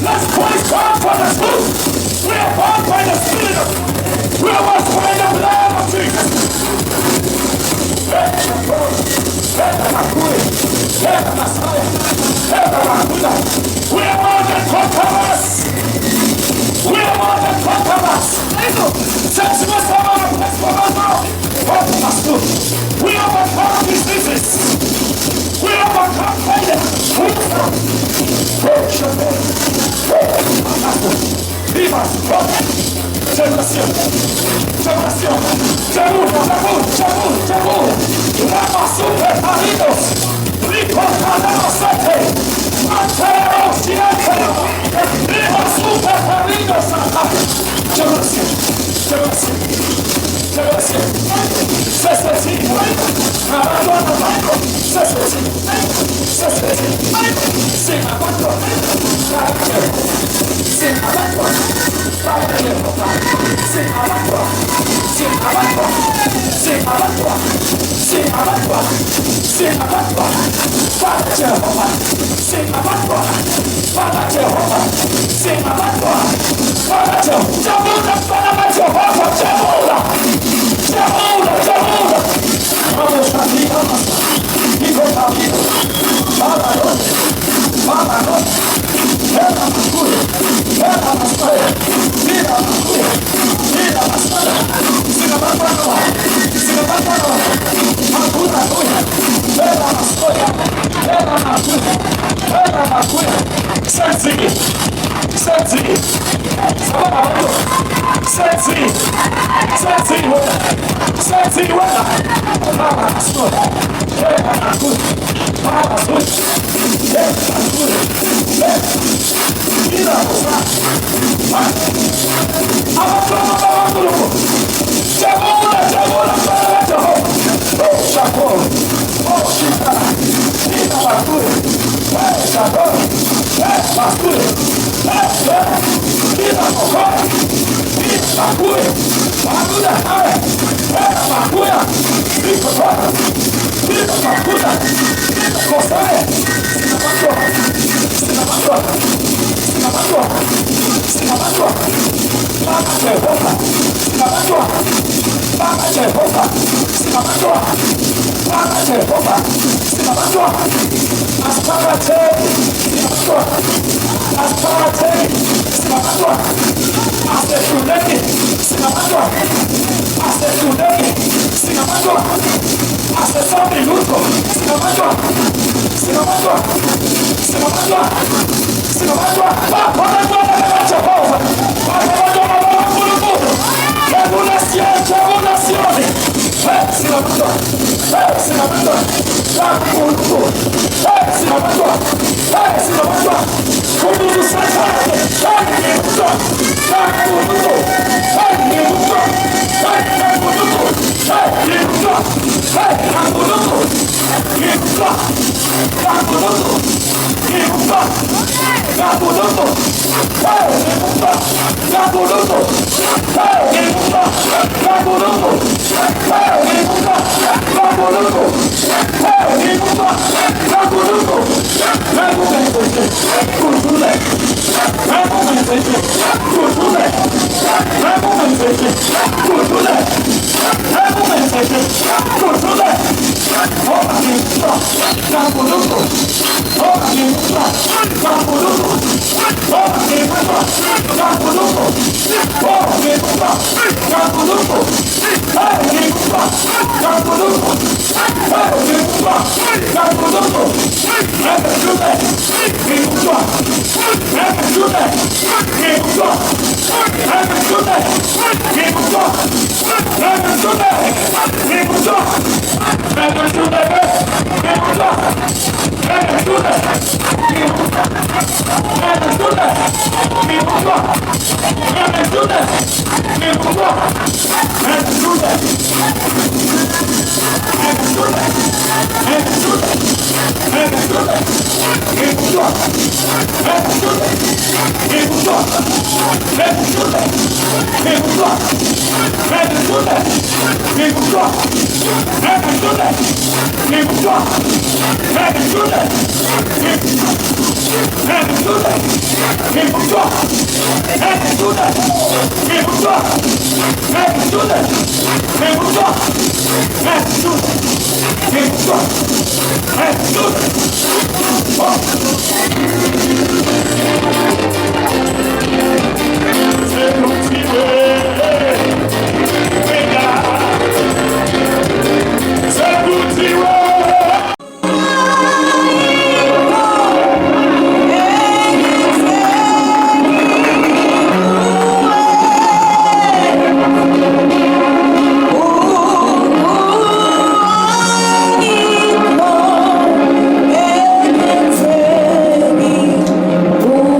Let's praise God for the truth. We are born by the Spirit. We are washed by the blood of Jesus. We are more than conquerors. We are more than conquerors. We overcome diseases. We overcome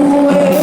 Away.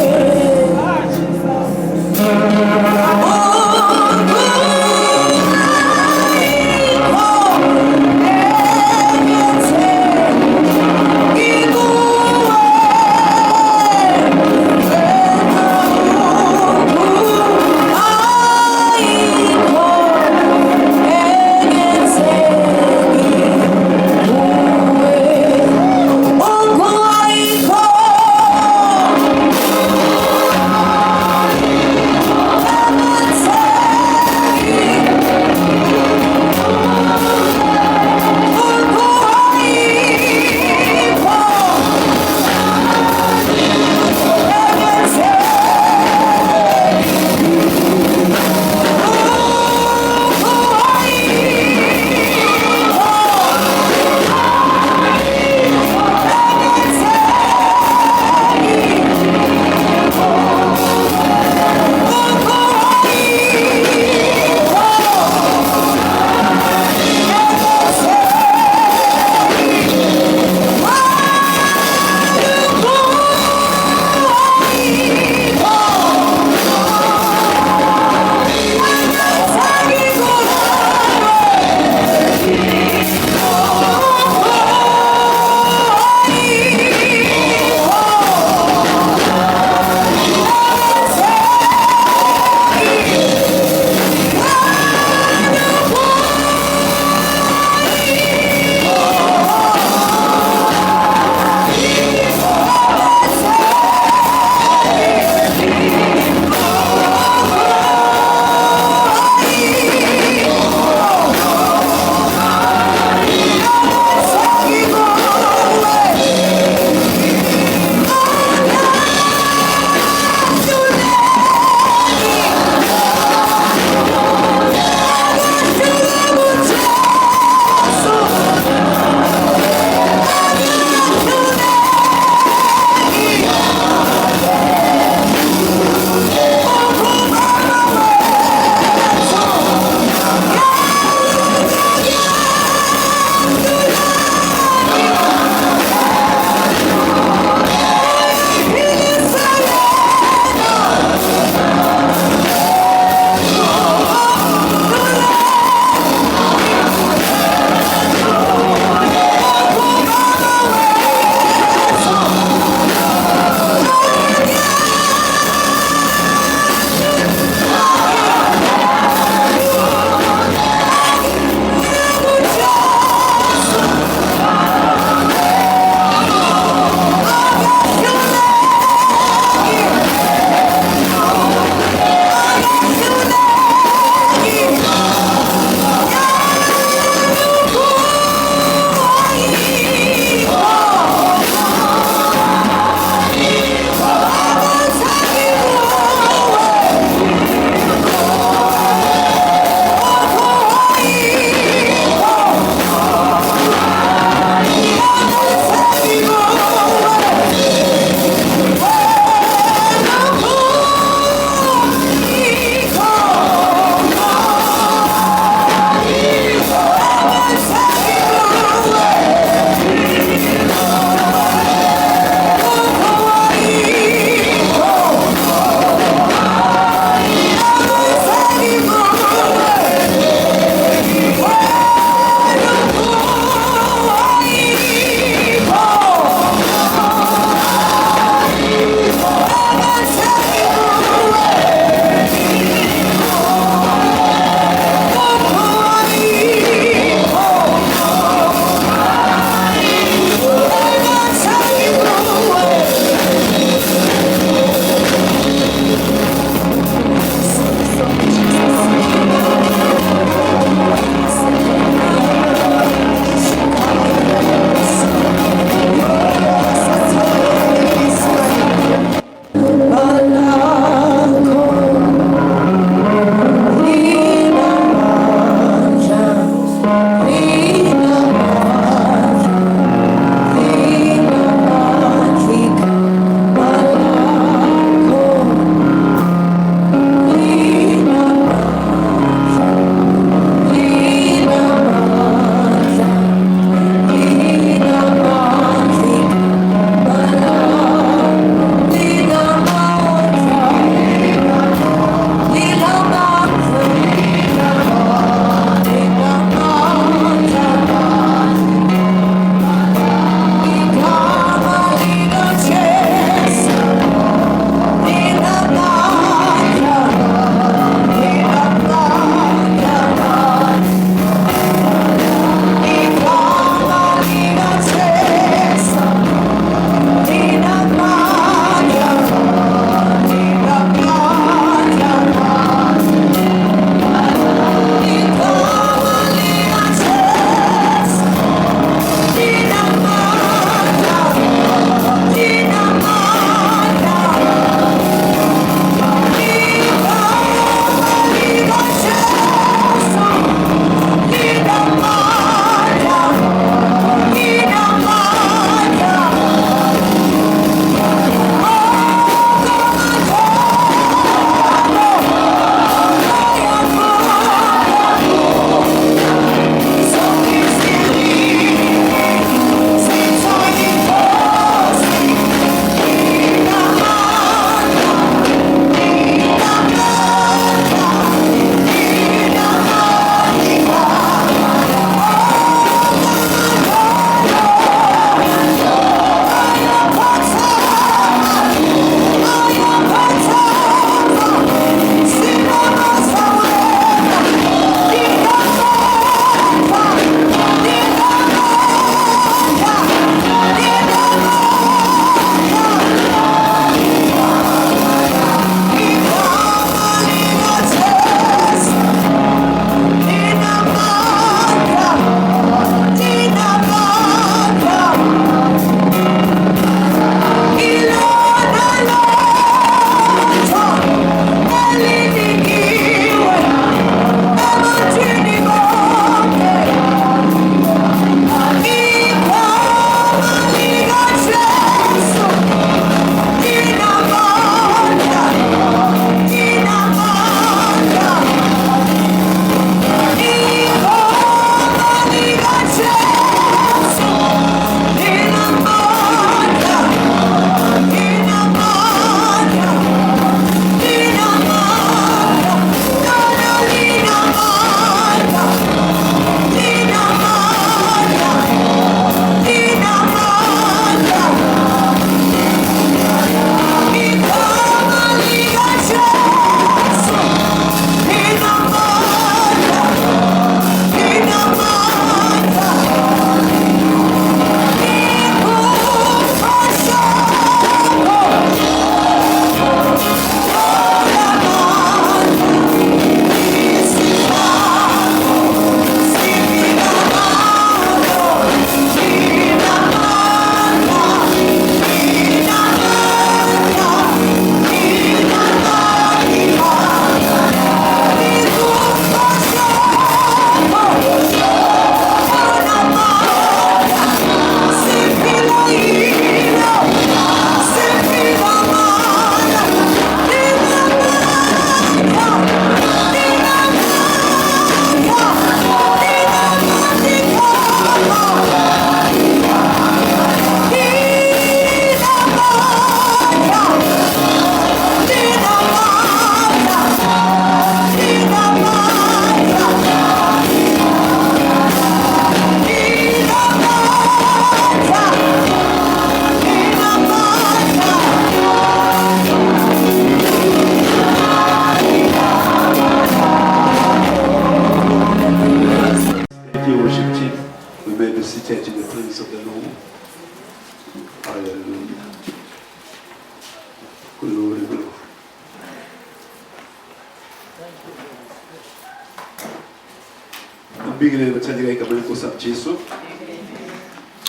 Mbingelele bathandeka igama lenkosi Jesu.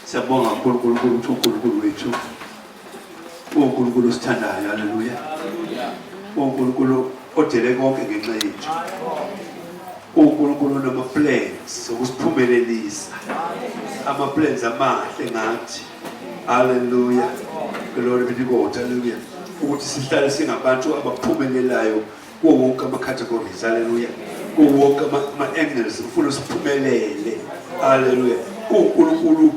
Siyabonga uNkulunkulu ukuthi uNkulunkulu wethu. uNkulunkulu sithandayo, haleluya. uNkulunkulu odele konke ngenxa yethu. uNkulunkulu nama plans ukusiphumelelisa. Ama plans amahle ngathi. Haleluya. Glory be to God. Haleluya. Ukuthi sihlale singabantu abaphumelelayo kuwo wonke ama categories. Haleluya. Kuwo wonke ama angles ufuna siphumelele. Haleluya. uNkulunkulu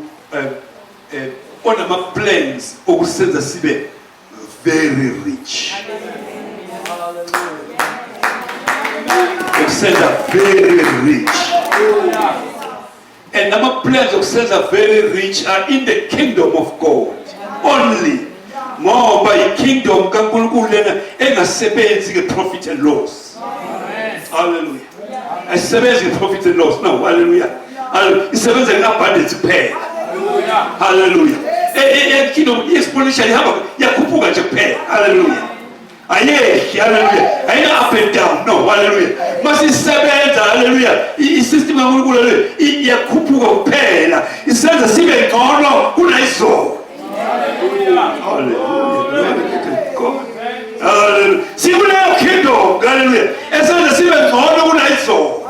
onama plans okusenza sibe very rich. Okusenza very rich. And our plans of sons are very rich are in the kingdom of God only. More by kingdom kaNkulunkulu lena engasebenzi ke profit and loss. Hallelujah. Asebenzi ke profit and loss. No, hallelujah. Isebenza ke abundance kuphela. Hallelujah. Kingdom exponentially hamba yakhuphuka nje kuphela. Hallelujah. Ayekhi, hallelujah. Ayina up and down. No, hallelujah. Masisebenza, hallelujah. Isystem kaNkulunkulu le iyakhuphuka kuphela. Isenza sibe ngcono kunayizolo. Hallelujah. Hallelujah. Sikuleyo kingdom, hallelujah. Esenza sibe ngcono kunayizolo.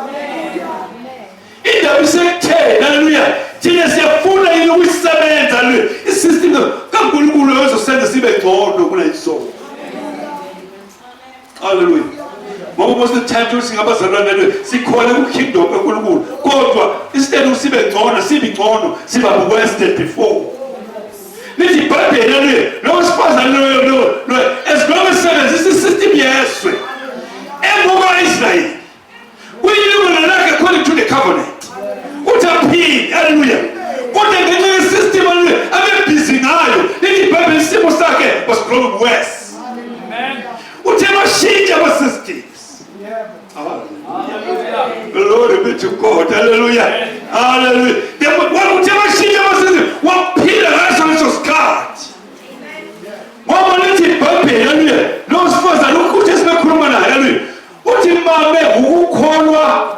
Indaba isekutheni, hallelujah. Thina siyafuna yini ukusebenza hallelujah. Isystem kaNkulunkulu ezosenza sibe ngcono kunayizolo. Hallelujah. Most of the time singabazalwane sikhona ku kingdom kaNkulunkulu kodwa instead usibe ngcono sibe ngcono siba worse than before. Lithi iBhayibheli lo sifazane lo as long as this is system yeswe engoma Israel uyilungelo lakhe according to the covenant utaphili hallelujah kodwa ngenxa ye system abe busy ngayo lithi iBhayibheli isimo sakhe was growing worse. Amen. Uthemashintsha ama systems. Hallelujah. Glory be to God. Hallelujah. Hallelujah. Uthemashintsha ama systems waphila ngaso leso sikhathi. Ngoba lithi iBhayibheli hallelujah. Lo sifazane ukuthi sibekhuluma naye hallelujah. Uthi mabe ukukholwa.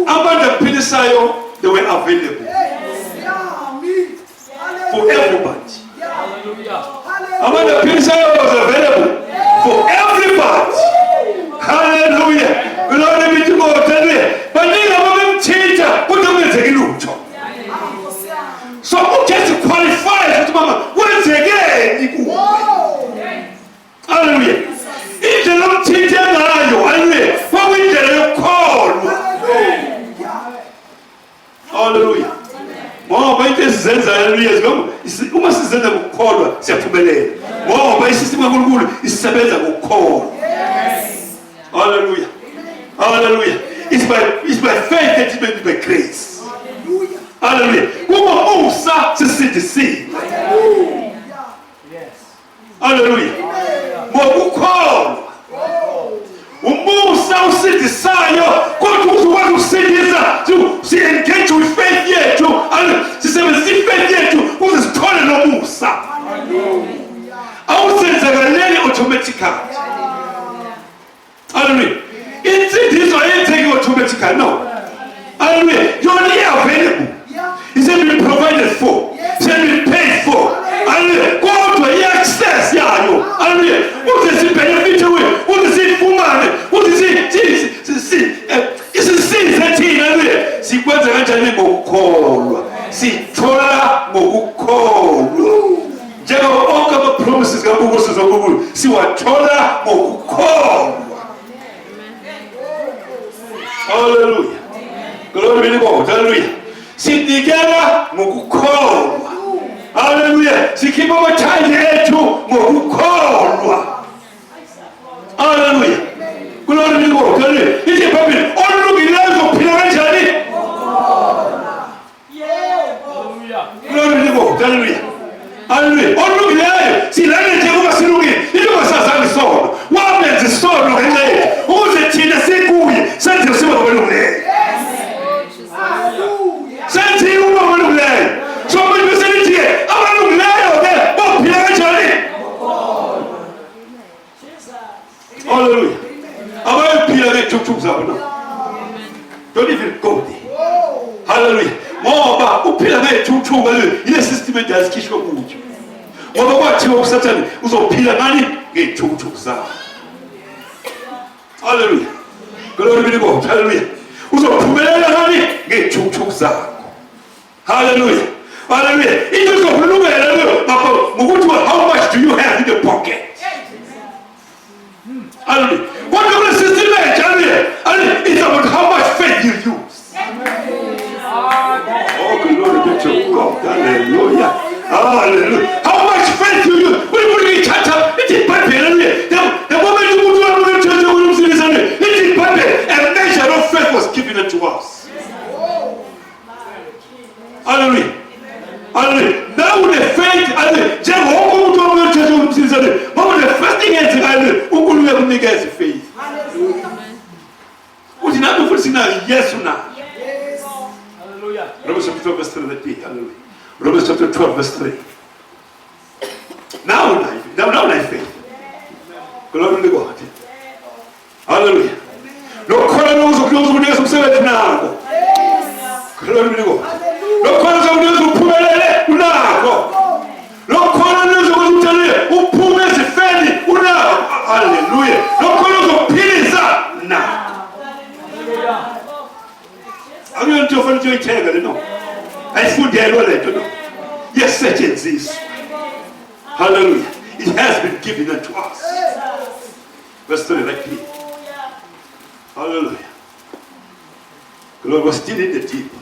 Abantu aphilisayo they were available. For everybody. Hallelujah. Abantu aphilisayo was available for everybody. Hallelujah. Glory be to God. Hallelujah. Baningi abamthinta kodwa kwenzeke lutho. So just qualify ukuthi mama wenzekeni kuwe. Hallelujah. Indlela omthinta ngayo hallelujah. Kwakuyindlela yokukholwa. Hallelujah. Ngoba into esizenza hallelujah uma sizenza ngokukholwa siyaphumelela. Ngoba isystem kaNkulunkulu isebenza ngokukholwa. Hallelujah. Hallelujah. It's by faith that it may be by grace. Hallelujah. Uma usa sisindisiwe. Hallelujah. Ngokukholwa. Umusa usindisayo kodwa uzokwazi ukusindisa si-engage with faith yethu sisebenzisa ifaith yethu ukuze sithole nomusa. Awusenzakaleli automatically. Hallelujah. Insindiso ayenzeki automatically. No. Hallelujah. You're only available. It's been provided for. It's been paid for. Hallelujah. Kodwa i-access yayo. Hallelujah. Uze si-benefit away. Uze siyifumane. Uze isisize thina. Hallelujah. Sikwenza kanjani ngokukholwa. Sithola ngokukholwa. Njengoba onke ama-promises kaNkulunkulu zonkulunkulu siwathola ngokukholwa. Hallelujah. Glory be to God. Hallelujah. Sinikela ngokukholwa. Hallelujah. Sikhipha amathande ethu ngokukholwa. Hallelujah. Glory be to God. Hallelujah. Ithi iBhayibheli olungileyo uzophila kanjani? Hallelujah. Glory be to God. Hallelujah. Hallelujah. Olungileyo silale nje kuba silungile. Into sasazange isono. Wamenza isono ngenxa yethu. Ukuze thina sikuye senze sibe ngolungileyo. Senze uma ngolungileyo. So manje selithi abalungileyo ke bophila kanjani? Hallelujah. Abayiphila ngethuthuku zabo na. Don't even go there. Hallelujah. Ngoba uphila ngethuthuku ile system edazikhishwa kuyo. Ngoba kwathiwa uSathane uzophila ngani ngethuthuku zabo. Hallelujah. Glory be to God. Hallelujah. Uzophumelela ngani ngethuthuku zakho. Hallelujah. Hallelujah. Into zokulungela leyo ngokuthi how much do you have in the pocket? Hallelujah. What the system is, hallelujah. It's about how much faith you use. Oh, glory be to God. Hallelujah. Hallelujah. How much faith you use. When you put it in church, it is perfect. Hallelujah. The moment you go to a church, it is perfect. A measure of faith was given unto us. Hallelujah. Hallelujah. Now the faith, hallelujah. The first thing is, hallelujah, faith. What did I do for sinner? Yes or no? Yes. Hallelujah. Romans chapter 12, verse 3. Hallelujah. Romans chapter 12, verse 3. Now faith. Glory to God. Hallelujah. No corner knows who knows what you're saying now. Glory to God. No corner knows who put it now. No corner knows who tell you who put it fairly. Hallelujah. No corner knows who pins up now. I'm going to offer you a table, you know. I food there, you know. Yes, such as this. Hallelujah. It has been given unto us. Verse 3, right here. Hallelujah. Glory was still in the deep.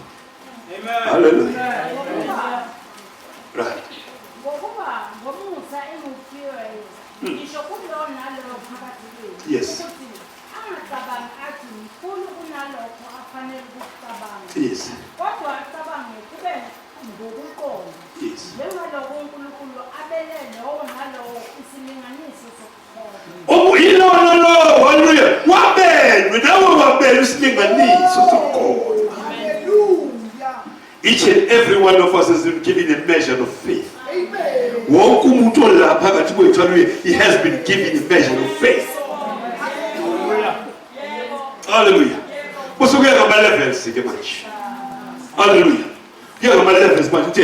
Amen. Hallelujah. Right. Yes. Yes. Yes. Oh, you know, no, hallelujah. What man? Without what man is so God. Hallelujah. Each and every one of us has been given a measure of faith. Amen. He has been given a measure of faith. Hallelujah. What's the way of my levels? Hallelujah. You have my levels, but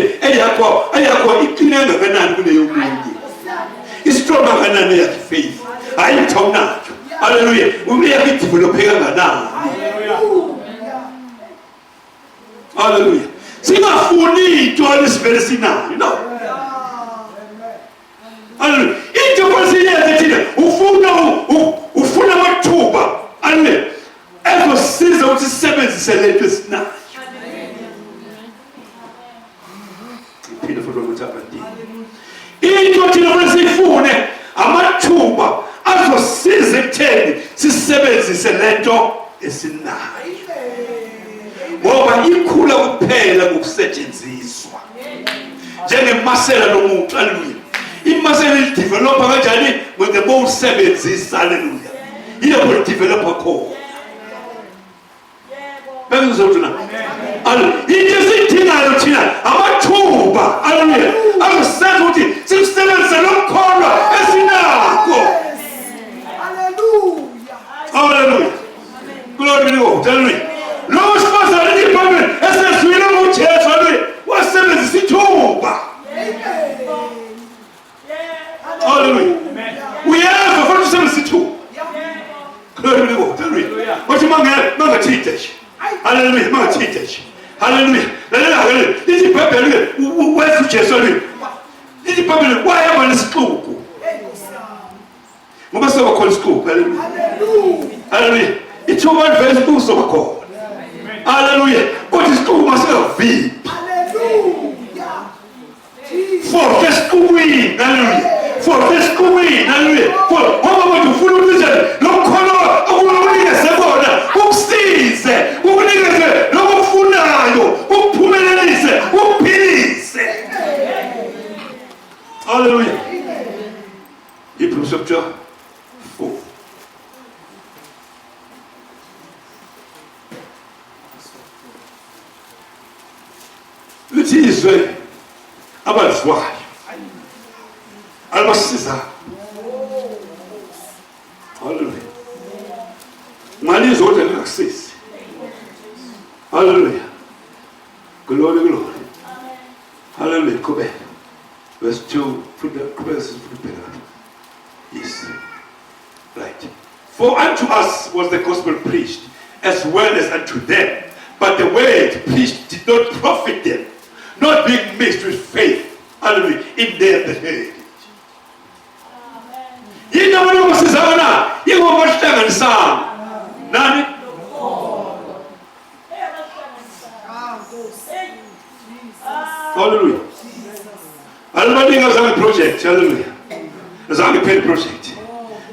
it's stronger than faith. I am told now. Hallelujah. We may have it developing now. Hallelujah. See my fully to all this very now, you know. Hallelujah. It's your person who found my tuba. Hallelujah. As was season of the seventh celebrities now. Peter for what happened. In what you know, say phone, Amatuba, as was season 10, the seventh is a lento, is in nine. Ngoba ikhula kuphela ngokusetshenziswa njengemasela lomuntu. Hallelujah. Imasela lidevelop kanjani when more sebenzisa. Hallelujah. Yebo developer khona. Bengizotuna. Hallelujah. Idizithinayo thina amathuba. Hallelujah. Akusenza ukuthi sikusebenzise lokukholwa esinakho. Hallelujah. Hallelujah. Glory be to God. Hallelujah. Lo sponsor the department SS we know what church hallelujah. What service is tuba. Hallelujah. We have for service too. Glory be to God. Hallelujah. What you manga teach. Hallelujah. Manga teach. Hallelujah. Hallelujah. This is Bible. Where to church hallelujah. This is Bible. Why am I in school? Mama so call school. Hallelujah. Hallelujah. It's over very school so called. Hallelujah. But it's called myself V. Hallelujah. For this queen. Hallelujah. For this queen. Hallelujah. For how about you follow this? No color. I will only get a who sees. Who niggas. No funayo. Who pumelise. Who peace. Hallelujah. Hebrews chapter 4. Lizwe abazwayo abasiza. Hallelujah. Mali zote ngakusisi. Hallelujah. Glory, glory. Hallelujah. Kobe. Verse 2. Yes. Right. For unto us was the gospel preached, as well as unto them. But the word preached did not profit them, not being mixed with faith. Hallelujah. In them that heard. Yina wale wasizana, yiko washtanganisana. Nani? Hallelujah. Almadinga zange project. Hallelujah. Zange pen project.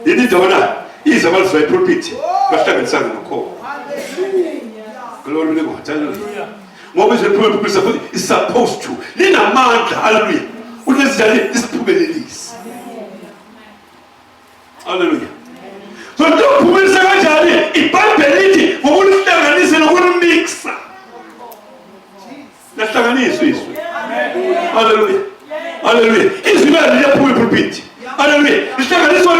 Yini dona, iza walisa pulpit. Washtanganisana noko. Glory to God. Hallelujah. What is the pulpit is supposed to? Lina mandla. Hallelujah. Unless this pulpit is. Hallelujah. So don't put it in a Bible, but we'll stand and we'll mix. Let's stand and hallelujah. Hallelujah. It's not the pulpit. Hallelujah. It's not this one.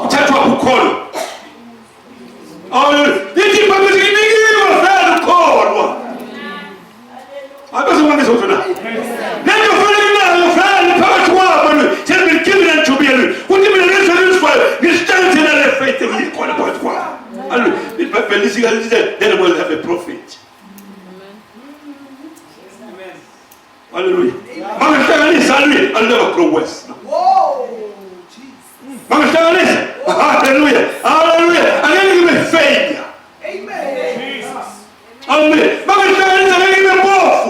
Touch what call. Hallelujah. It's the purpose in the call. I doesn't want this one now. Let your friend know your friend, the power to one, tell me, give it to me. What give me the rest for? You stand in the faith and you call about one. Hallelujah. Then we'll have a prophet. Hallelujah. Mama Staganis, hallelujah. I'll never grow west. Whoa, Jesus. Mama Staganis, hallelujah. Hallelujah. I'm going to give a failure. Amen. Jesus. Hallelujah. Mama Staganis, I'm going to give a both.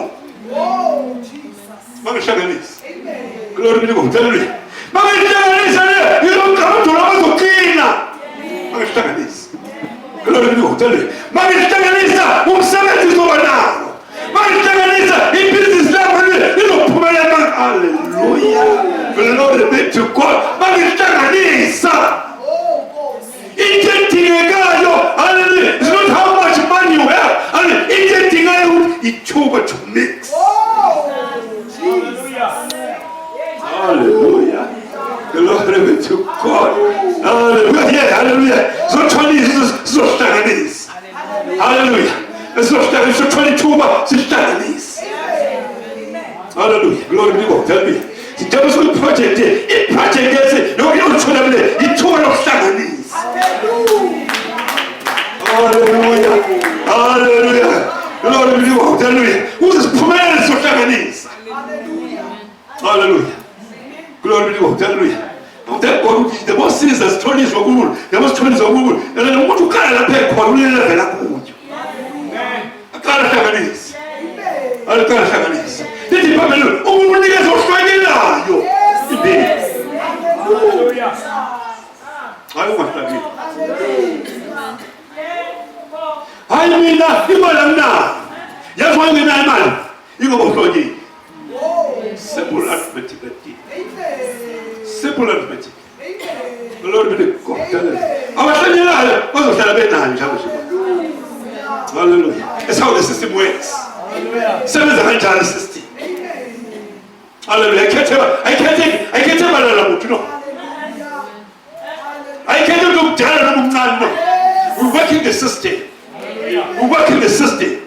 Whoa, Jesus. Mama Staganis. Amen. Glory be to God. Hallelujah. Mama Staganis, you don't come to Rama to Kina. Mama Staganis. Glory be to God. Hallelujah. Mama Staganis, whom seven is over now. Hallelujah. Glory be to God. Hallelujah. It's not how much money you have. Hallelujah. It's over to mix. Hallelujah. Glory be to God. Hallelujah. Hallelujah. So 20 is so Chinese. Hallelujah. It's not that it's 22, but it's Chinese. Hallelujah. Glory be to God. Tell me. The devil's good project. It project is no, you don't tell me. It tore up Chinese. Hallelujah. Hallelujah. Glory be to God. Tell me. Who's this prominence of Chinese? Hallelujah. Glory be to God. Hallelujah. The most serious stories of Google. The most stories of Google. And I want to carry a pair for real. Chinese. Chinese. Did you come in? Oh, niggas are fighting now. Hallelujah. I want to be. I mean, you want now. Yes, one in that man. You go for it. Simple arithmetic. Simple arithmetic. The Lord be the God. I was telling you, what was that? Hallelujah. That's how the system works. Hallelujah. Same as the entire system. Hallelujah. I can't tell you, you know. I can't tell you, we work in the system. We work in the system.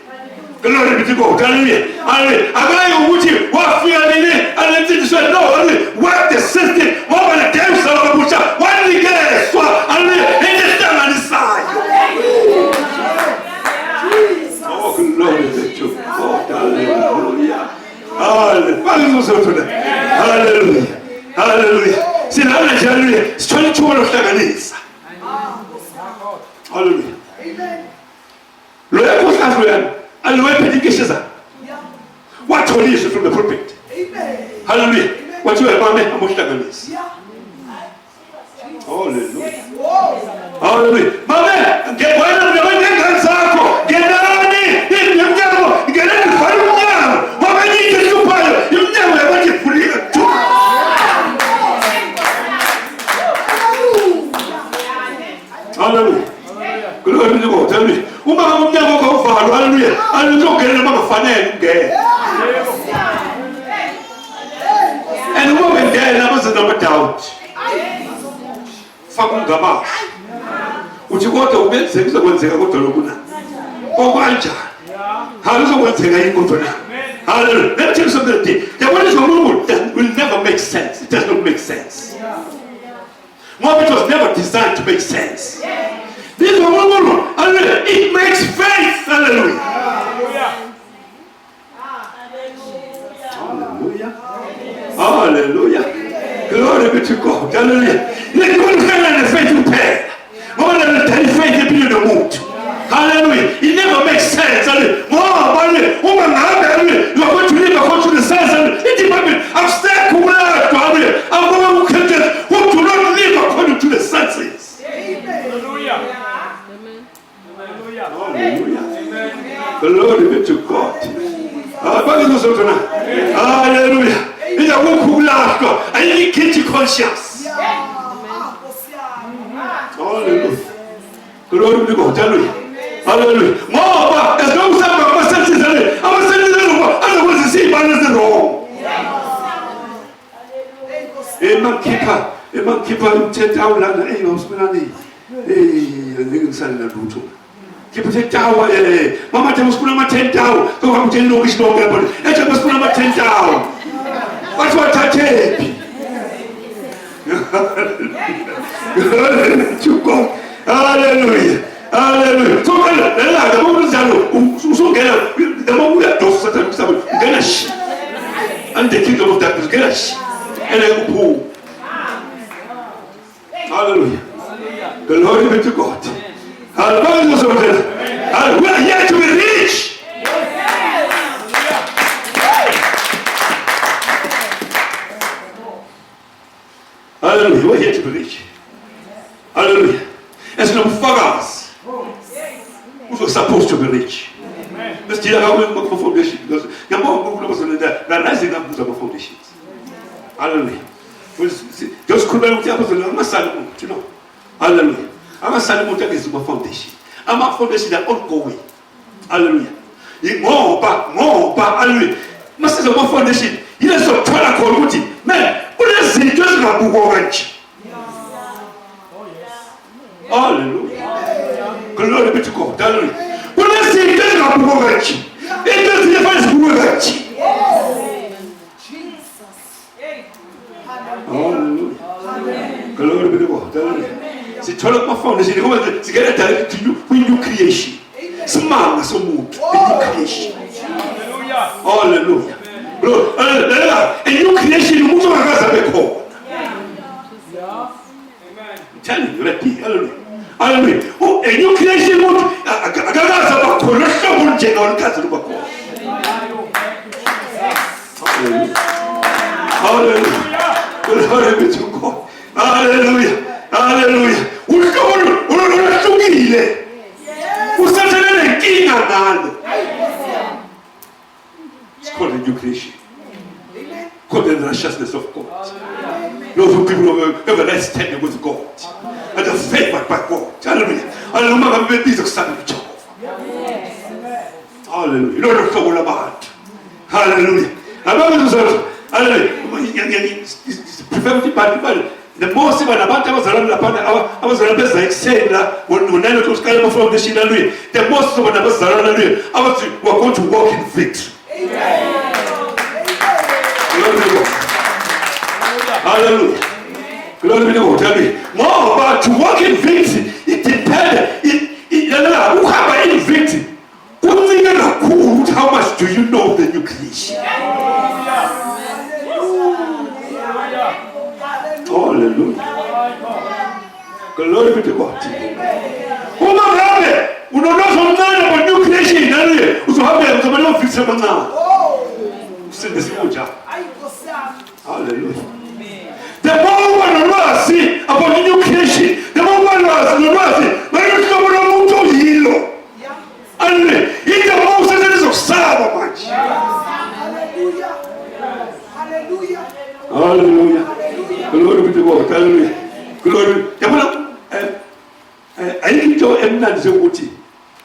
Glory be to God. Hallelujah. Hallelujah. I'm going to put you, what fear in it, and then you say, no, work the system. What will the damn son of a butcher? Why did you get it? Hallelujah. And just stand on the side. Oh, glory be to God. Hallelujah. Hallelujah. Hallelujah. Hallelujah. See, hallelujah. It's 22 of Chinese. Hallelujah. Lawyer was African, and lawyer education. What told you from the pulpit? Hallelujah. What you have done, how much Chinese? Hallelujah. Hallelujah. Mama, get one of the women and Sako. Get down in the Yamo. Get in the fire. What I need to do, you never want to put it to. Hallelujah. Glory to God. Tell me. Uma never go far. Hallelujah. And look at the fan again. And the woman there, there was another doubt. faka ungabashi uthi kodwa ubenzeka uzokwenzeka kodwa lokuna okwanjani haluzokwenzeka yini kodwa na hallelujah. Let me tell you something today. The word is will never make sense. It does not make sense. More, it was never designed to make sense. This is hallelujah. It makes faith. Hallelujah. Hallelujah. Hallelujah. Glory be to God. Hallelujah. Let go of the faith to pay. More than the faith to be in the mood. Hallelujah. It never makes sense. Hallelujah. You are going to live according to the sense. I'm stuck. I'm going to not live according to the senses. Hallelujah. Hallelujah. Glory be to God. Hallelujah. It's a walk of I need guilty conscience. Hallelujah. Glory be to God. Hallelujah. Hallelujah. More, as long as I'm a senses, I'm a senses, otherwise the same man is wrong. Man keeper, 10,000 and 8 of Spinani. Niggas selling the brutal. Keep it down. Mama tells Puna 10,000. Go up to no is no weapon. And I was Puna 10,000. What's what I take? To God. Hallelujah. Hallelujah. So the moment so get the moment we are those certain get and the kingdom of darkness get us and I go. Hallelujah. Glory be to God. Hallelujah. We are here to be rich. Hallelujah. We are here to be rich. Hallelujah. As no fathers. Who was supposed to be rich. Let's tell you how we work for foundation because you're more than that. They're rising up with our foundations. Hallelujah. Just could I tell you, I'm a son, you know. Hallelujah. I'm a son who is my foundation. I'm a foundation that ongoing. Hallelujah. More, hallelujah. Masters of my foundation. He is so tall and man, what is it? Just not ranch. Hallelujah. Glory be to God. Hallelujah. When I say it doesn't have to ranch, it doesn't have to ranch. Hallelujah. Glory be to God. Hallelujah. See, turn up my foundation. To get directed to you when you creation. Smile, so mood. In creation. Hallelujah. Hallelujah. And you creation, you move on as a call. I'm telling you, let me. Hallelujah. Hallelujah. Oh, and you creation, I got a correction general Catholic. Hallelujah. Glory be to God. Hallelujah. Hallelujah. We're going to get it's called the new creation. Called the righteousness of God. Those who people have a right standing with God. And are favored by God. Hallelujah. Hallelujah. These are standing with Jehovah. Hallelujah. You know what I'm talking about. Hallelujah. Hallelujah. Preferably by the most even about I was like saying that when I was kind of from the Shinalu, the most of the Bazaranalu, I was going to walk in victory. Hallelujah. Glory be to God. Hallelujah. More about to walk in victory. It depends. Who have in victory? How much do you know of the new creation? Hallelujah. Glory be to God. Who have it? We don't know about new creation. Hallelujah. We have no fix now. Send this moja. Hallelujah. The more one see about the new creation, the more one see. But you come to heal. Hallelujah. In the most of Sabbath. Hallelujah. Hallelujah. Hallelujah. Glory be to God. Hallelujah. Glory. I need to emnaze ukuthi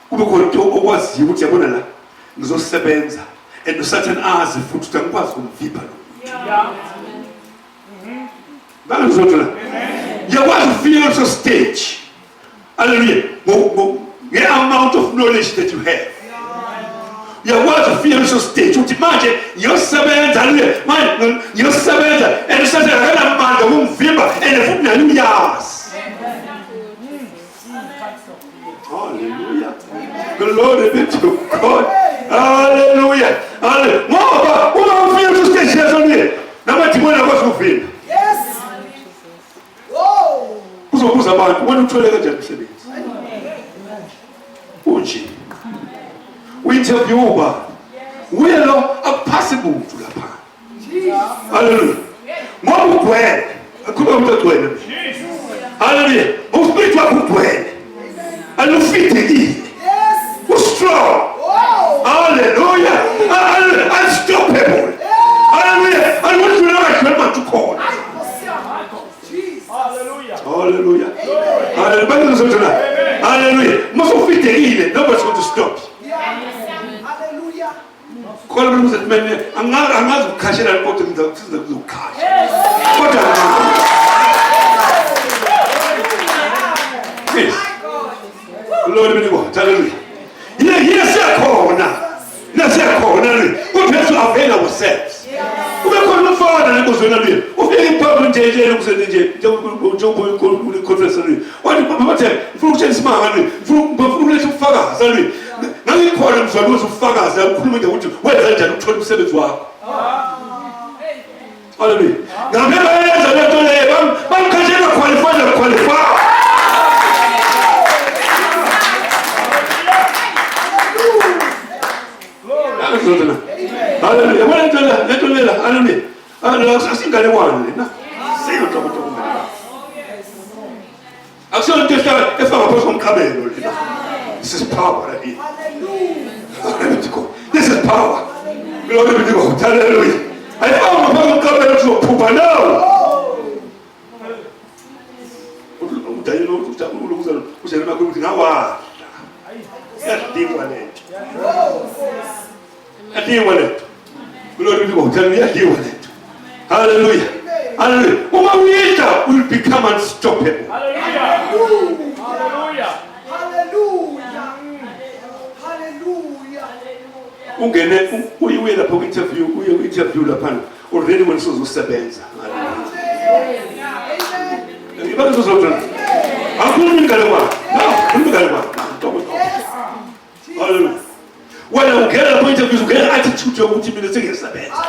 kube khona into okwazi ukuthi yabona la ngizosebenza and certain hours futhi ngikwazi ukumvipha lo. Bangizothola. You want to feel also stage. Hallelujah. The amount of knowledge that you have. You want to feel also stage. Imagine your servant, hallelujah. Man, your servant, and you say, man, the womb fever, and the food, hallelujah. Hallelujah. Glory be to God. Hallelujah. Hallelujah. More, who feel to stage here on here? Number 2, I was to feel. Yes. Whoa. Kuzobuza abantu wena uthole kanjani umsebenzi? Unje. Uinterview uba. Uyelo akuphasible umuntu lapha. Hallelujah. Ngoba ugcwele. Akuba umuntu ogcwele. Hallelujah. Uspirit wakho ugcwele. Alufitekile. Yes. Strong. Hallelujah. Unstoppable. Hallelujah. I want to know what you want to call. Hallelujah. Hallelujah. Hallelujah. Hallelujah. Must fit in. Nobody's going to stop. Hallelujah. Call them that man. I'm not to cash it and go to the cash. What yes. Lord be God. Hallelujah. Yes, I call now. Let's say corner. We have to avail ourselves. We are going to follow the goes on a bit. We are important JJ looks at the Joe confessory. What the fruits man, fruit little fathers. Now you call them for those who fathers that couldn't make a where they are 27 to work. Hallelujah. Now, never one can never qualify. Hallelujah. Hallelujah. Hallelujah. I think I want to say on top of I saw just if I was on coming. This is power right here. This is power. Glory be to God. Hallelujah. I found my person coming to a pooper now. I deal with it. Glory be to God. Tell me I deal with it. Hallelujah. Hallelujah. When we enter, we will become unstoppable. Hallelujah. Hallelujah. Hallelujah. Ungene uyiwela pho interview lapha already when uzosebenza. Ibona uzozona. Akhulumi ngale kwa. No, khulumi ngale kwa. Hallelujah. Wena ungena lapho interview ungena attitude yokuthi mina sengisebenza.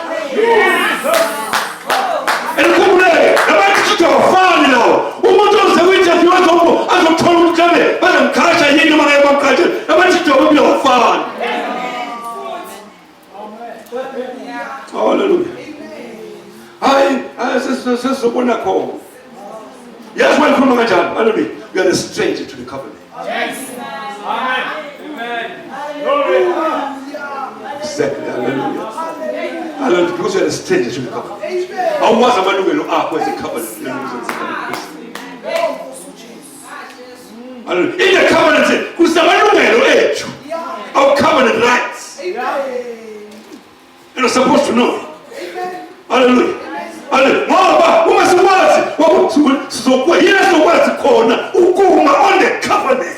Elikhumbule, nabathi awafani lawo. Umuntu osekwinterview azothola umhlaba, bazamkhasha yini noma ngeke bamkhashe. Nabathi awafani. Hallelujah. Sesizobona khona. Yes, welcome kanjani. Hallelujah. You are a stranger to the covenant. Yes. Amen. Amen. Glory. Exactly. Hallelujah. Hallelujah. Because you are a stranger to the covenant. I was a man who will act as a covenant. Hallelujah. In the covenant, who's the man who will age? Our covenant rights. You're supposed to know. Hallelujah. Hallelujah. Moreover, we must watch. So here's the word corner. Ukuma on the covenant.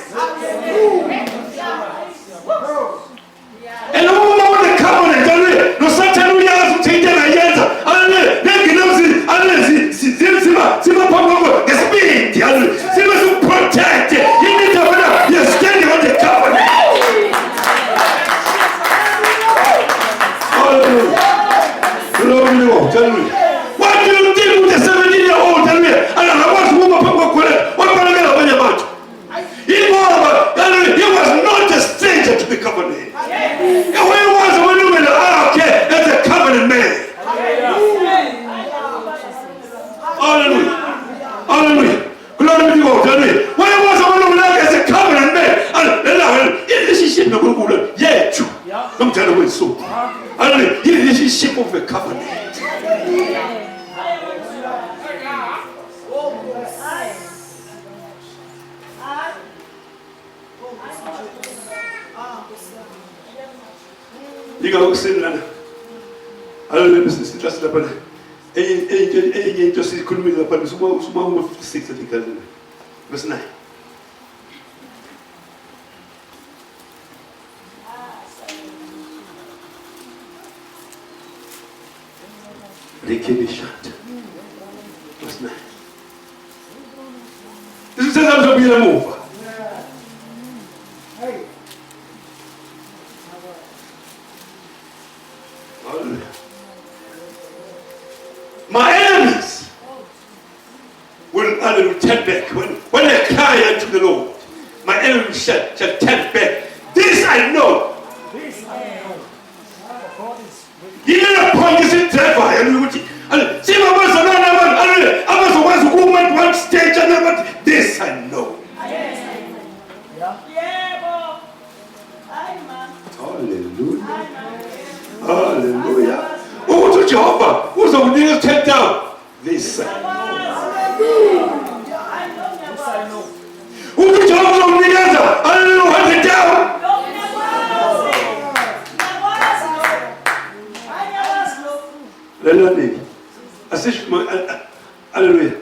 And the woman on the covenant. Hallelujah. No such a way as to take them against. Hallelujah. Then you know, the spirit. Hallelujah. She was protected. You need to know you're standing on the covenant. Glory to God. Tell me. What do you think with the 17-year-old? Tell me. And I was woman. What about the man? He was not a stranger to the covenant. And when he was a woman, okay, that's a covenant man. Hallelujah. Hallelujah. Glory to God. Tell me. When he was a woman, that's a covenant man. Yeah, true. I'm telling you so. Hallelujah. The relationship of a covenant. You go sit down. Hallelujah. Business. Just happen. enye into sikhulumile lapha Suma 56 I think verse 9. Rekebishata. Verse 9. This is a bit of move. My enemies will turn back. When I cry unto the Lord, my enemies shall turn back. This I know. Even a point is in driver. See my voice I was woman one stage another. This I know. Hallelujah. Hallelujah. Oh, to Jehovah, who's the one to take down? This I know. Who to Jehovah on the other? I don't know how to down. Hallelujah. Hallelujah.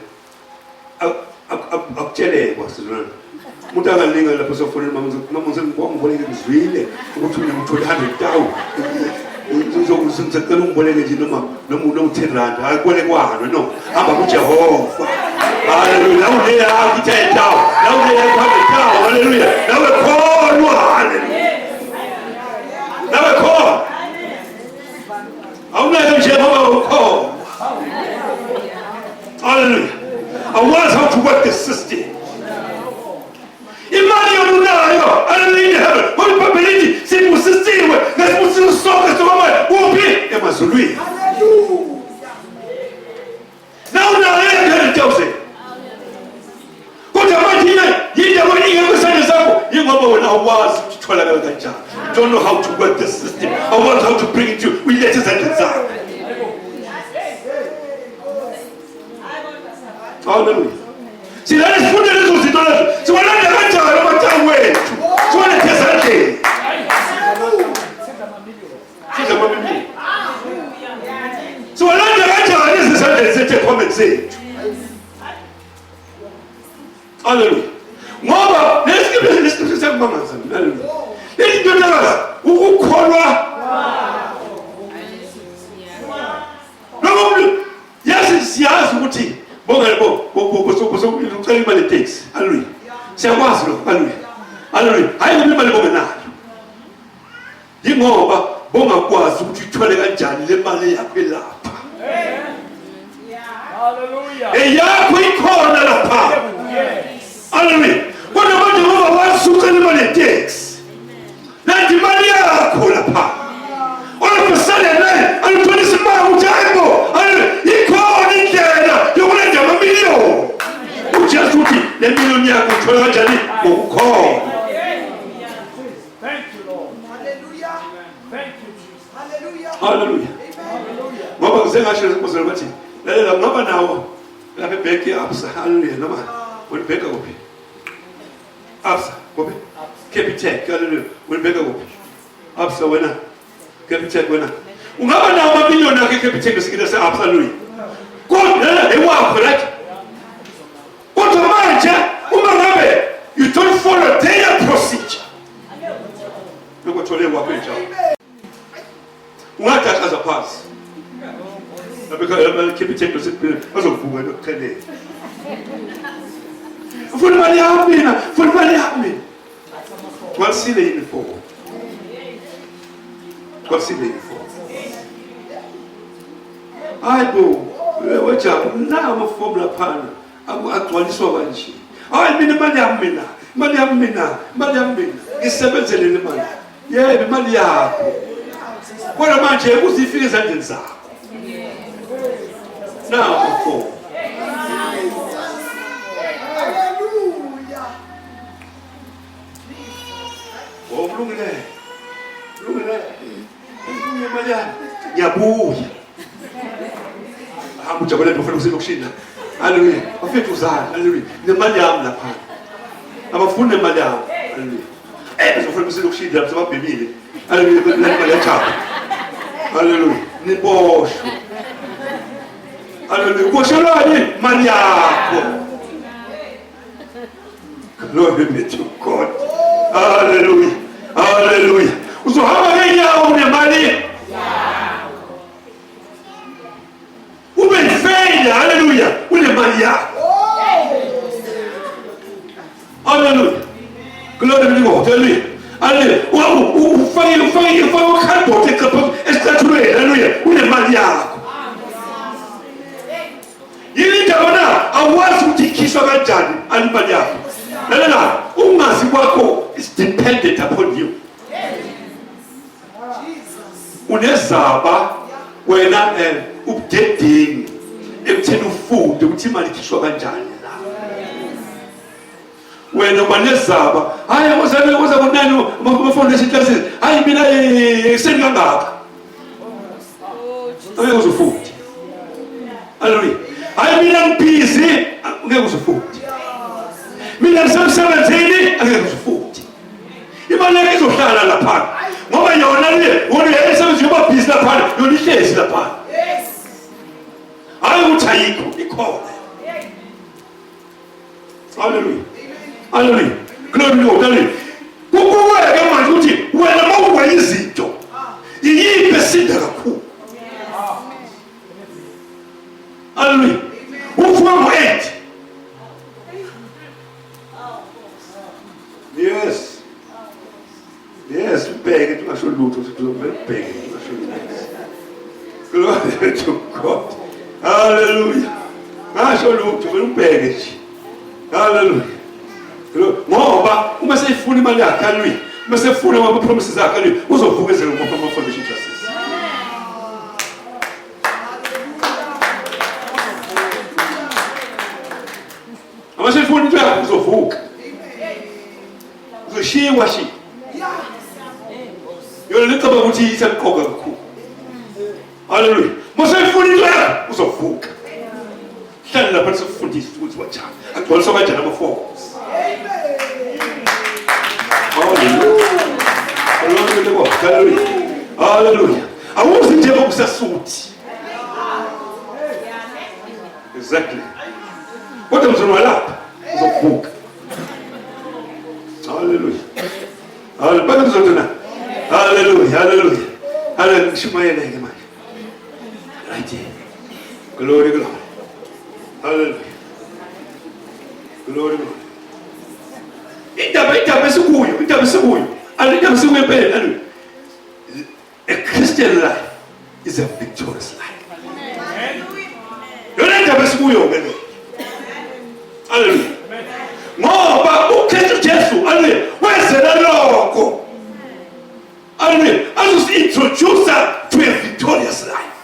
Akutshele kwasizwana. Umuntu angalinga lapho sofonela mama ngibonge ngizwile ukuthi mina ngithola 100,000 uzongicela ungiboleke nje noma u10 rand akubolekwana no hamba kuJehova. Hallelujah. Lawo le yakho ithe dawo. Lawo le yakho dawo. Hallelujah. Lawe khona. Hallelujah. Lawe khona. Awunayo Jehova ukhona. Hallelujah. I want how to work the system. Imani yomunayo, hallelujah in heaven. What probability? Simu system. Let's put some socket to my whoopie. Emazului. Hallelujah. Now I am tell you. What about you? You don't even understand yourself. You know now was to don't know how to work the system. I want how to bring it to. We let us understand. Hallelujah. See, that is put the little situation. So when I get a way, so when I test that day, so when I get a this is how they say to come and say. Hallelujah. Mama, let's give this to some mamas. Hallelujah. Let's do that. Who call no, yes, it's yes, Muti. Hallelujah. Say was hallelujah. Hallelujah. I remember the woman. You know about Bonga was to try to get the money up. Hallelujah. A young quick corner of power. Hallelujah. What about the woman was to get the money takes? Let the money call upon. All of a sudden, I'm 27 miles time. He called in there. You want to have a million. You just put it. The millionaire will try to call. Thank you, Lord. Hallelujah. Thank you, Jesus. Hallelujah. Hallelujah. Mama said, I should have been watching. Let them know now. Let me back you up. Hallelujah. No, we'll back up. Up, keep it check. Hallelujah. We'll back up. Up, so when I. Keep when ungaba nawo amamiliyoni akhe keep sikile se absolutely kodwa ewa correct kodwa manje uma ngabe you don't follow their procedure lokuthole wakho njalo ungathatha phansi abeka keep sikile azovuka nokuthelela ufuna imali yami mina ufuna imali yami wasile uniform consider for. I go, watch out, now I'm a formula pan. I'm actually so much. I mean, Madame Mina. It's 7 in the money. Yeah, Malia. What am I saying? Who's the figures and inside? Now, before. Oh, look at that. Look at that. Nyabuya hamujabule tofuna usilokushinda haleluya afethu uzana haleluya nemali yami lapha abafuna imali yami haleluya uzofuna usilokushinda lapha babhebile haleluya nemali yakho haleluya niboshwe Hallelujah. Kushelwani mali yakho. Glory be to God. Hallelujah. Hallelujah. Uzohamba ngenyawo unemali. Ube yifeyila. Hallelujah. Unemali yakho. Hallelujah. Glory be to God. Hallelujah. Hallelujah. Ufake ukhalibhodi esicathulweni. Hallelujah. Unemali yakho. Yini ndaba na awazi ukuthi ikhishwa kanjani imali yakho. Lalela ungazi kwakho is dependent upon you. Unezaba wena ubudedeni ekutheni ufunde ukuthi imali ikhishwa kanjani la. Wena banezaba hayi uza kunani ama-foundation classes hayi mina ekseni kangaka angeke uzufunde. Hallelujah. Hayi mina ngibhizi angeke uzufunde. Mina ngisemsebenzini angeke uzufunde. Imali yakho izohlala lapha ngoba yona wona esebenza yoba busy lapha yona ihlezi lapha. Hayi ukuthi ayikho ikhona. Hallelujah. Hallelujah. Glory to God. Hallelujah. Kukuweke manje ukuthi wena mawuba izinto yiyiphi esinda kakhulu. Hallelujah. Ufuwa ngo-8. Yes. Yes, ubheke tungasho lutho ubheke tungasho lutho. Glory to God. Hallelujah. Ngasho lutho ubheke nje. Hallelujah. Ngoba uma seyifuna imali yakhe. Hallelujah. Uma sefuna ama-promises akhe. Hallelujah. Uzovukezela ngama-foundation classes. Ama sefuna into yakhe uzovuka. Uzoshiwa shi. Yona licaba ukuthi isemqoka kakhulu. Hallelujah. Mosefuna into yakhe uzovuka. Hlala lapha sikufundisa ukuthi wajani. Agcwalisa kanjani ama-forms. Hallelujah. Hallelujah. Hallelujah. Awuzi nje ngokusasuthi. Exactly. Kodwa mzonwa lapha uzovuka. Hallelujah. Hallelujah. Baka mzonwa. Hallelujah. Hallelujah. Hallelujah. Shumayeleke manje. Right here. Glory, glory. Hallelujah. Glory, glory. Indaba esikuyo. Hallelujah. A Christian life is a victorious life. Yona indaba esikuyo ngene. Hallelujah. Ngoba uKristu Jesu hallelujah wenzela lokho. Hallelujah. Introduce us to a victorious life.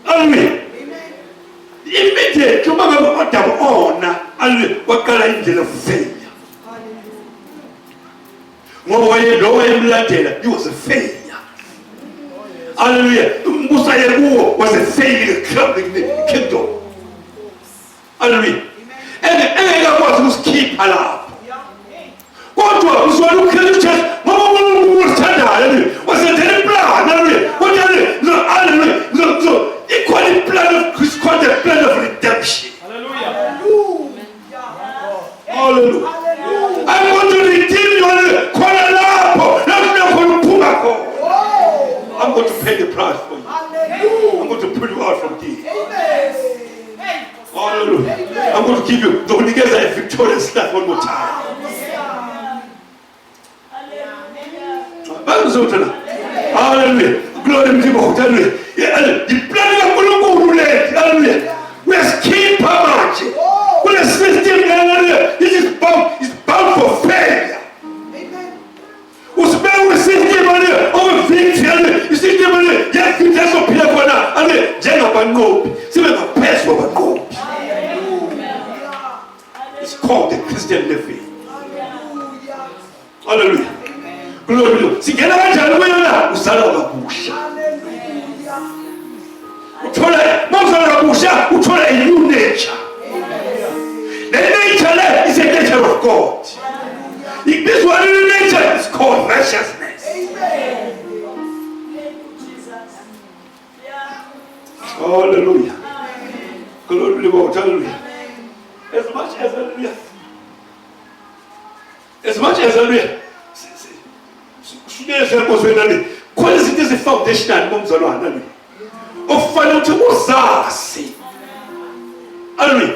Hallelujah. Immediately uma ngabe odaba ona hallelujah waqala indlela failure. Ngoba lo wayemlandela he was a failure. Hallelujah. Umbuso yekuwo was a failure in the kingdom. Hallelujah. Engekwazi ukusikhipha lapho. Kodwa uzwana uKristu Jesu ngoba uthanda hallelujah wasenzela plan hallelujah. Kodwa hallelujah so equal plan of Christ called the plan of redemption. Hallelujah. Hallelujah. I'm going to redeem you. I'm going to pay the price for you. I'm going to pull you out from there. Hallelujah. I'm going to give you the Holy Ghost a victorious life one more time. Hallelujah. Glory to God. Hallelujah. The plan of God. Hallelujah. We are skip much. We are system. Hallelujah. This is bound for failure. Usibeke system over victory. System yes, that's what people for now. Hallelujah. Jengabanqobi. Sibe ngaphezulu kwabanqobi. It's called the Christian living. Hallelujah. Glory to God. Singena kanjani wena usala kabusha. Uthola kabusha uthola a new nature. The nature is a nature of God. This one in the nature is called righteousness. Hallelujah. Glory to God. Hallelujah. As much as hallelujah. As much as hallelujah. Qualities is the foundation and moms are on. Of financial uzazi. Hallelujah.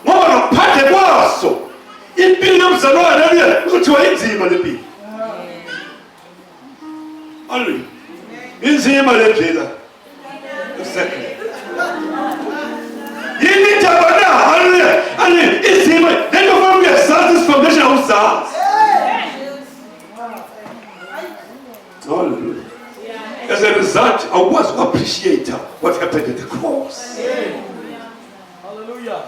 Mwana pate waso. Impili ya mzalo hallelujah. Uzotiwa inzima lepi. Hallelujah. Inzima lepila. Exactly. Yini tabana hallelujah. Hallelujah. Inzima. Then the one we have started this foundation of uzazi. Hallelujah. As a result, I was to appreciate what happened at the cross. Hallelujah.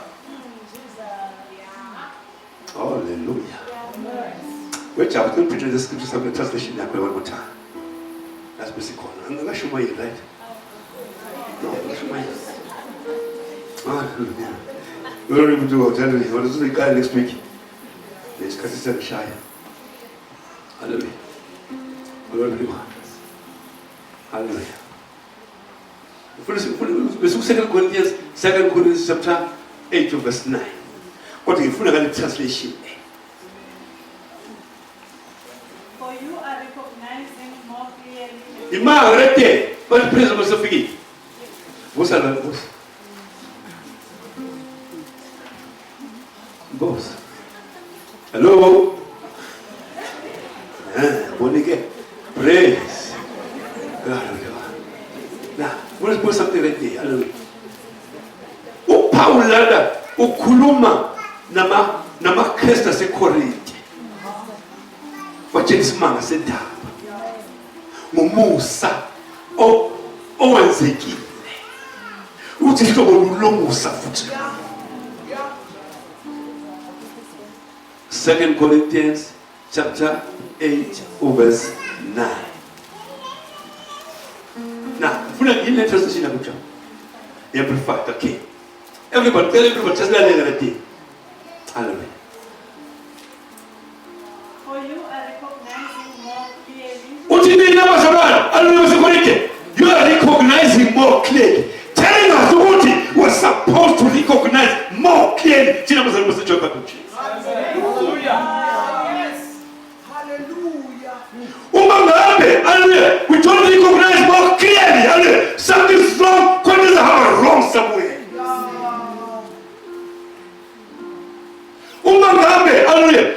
Hallelujah. Which I was going to preach the scriptures of the translation that one more time. That's basically called. I'm not sure why you right. No, I'm not sure why. Hallelujah. We don't even do what tell me. What is the guy next week? Let's cut this up shy. Hallelujah. Glory to God. Hallelujah. Let's 2 Corinthians chapter 8 verse 9. What is the translation? For you are recognizing more clearly. Ima arrêtez. Pas de prise de Sophie. Vous savez, boss. Hello. Born again. Praise God. Now, let's put something right there. Hallelujah. Paulada, ukuluma nama Krista se Korinte. Wachesimanga se daba. Mumusa owenzekile. Uthi hlobo lulomusa futhi. 2 Corinthians chapter 8 verse 9. Now, if you need to translation of the Amplified, okay. Everybody, tell everybody, just let it be. Hallelujah. For you are recognizing more clearly. What do you mean, Hallelujah. You are recognizing more clearly. Telling us what we're supposed to recognize more clearly. Hallelujah. We don't recognize more clearly. Hallelujah. Something's wrong. God doesn't have a wrong somewhere. Hallelujah.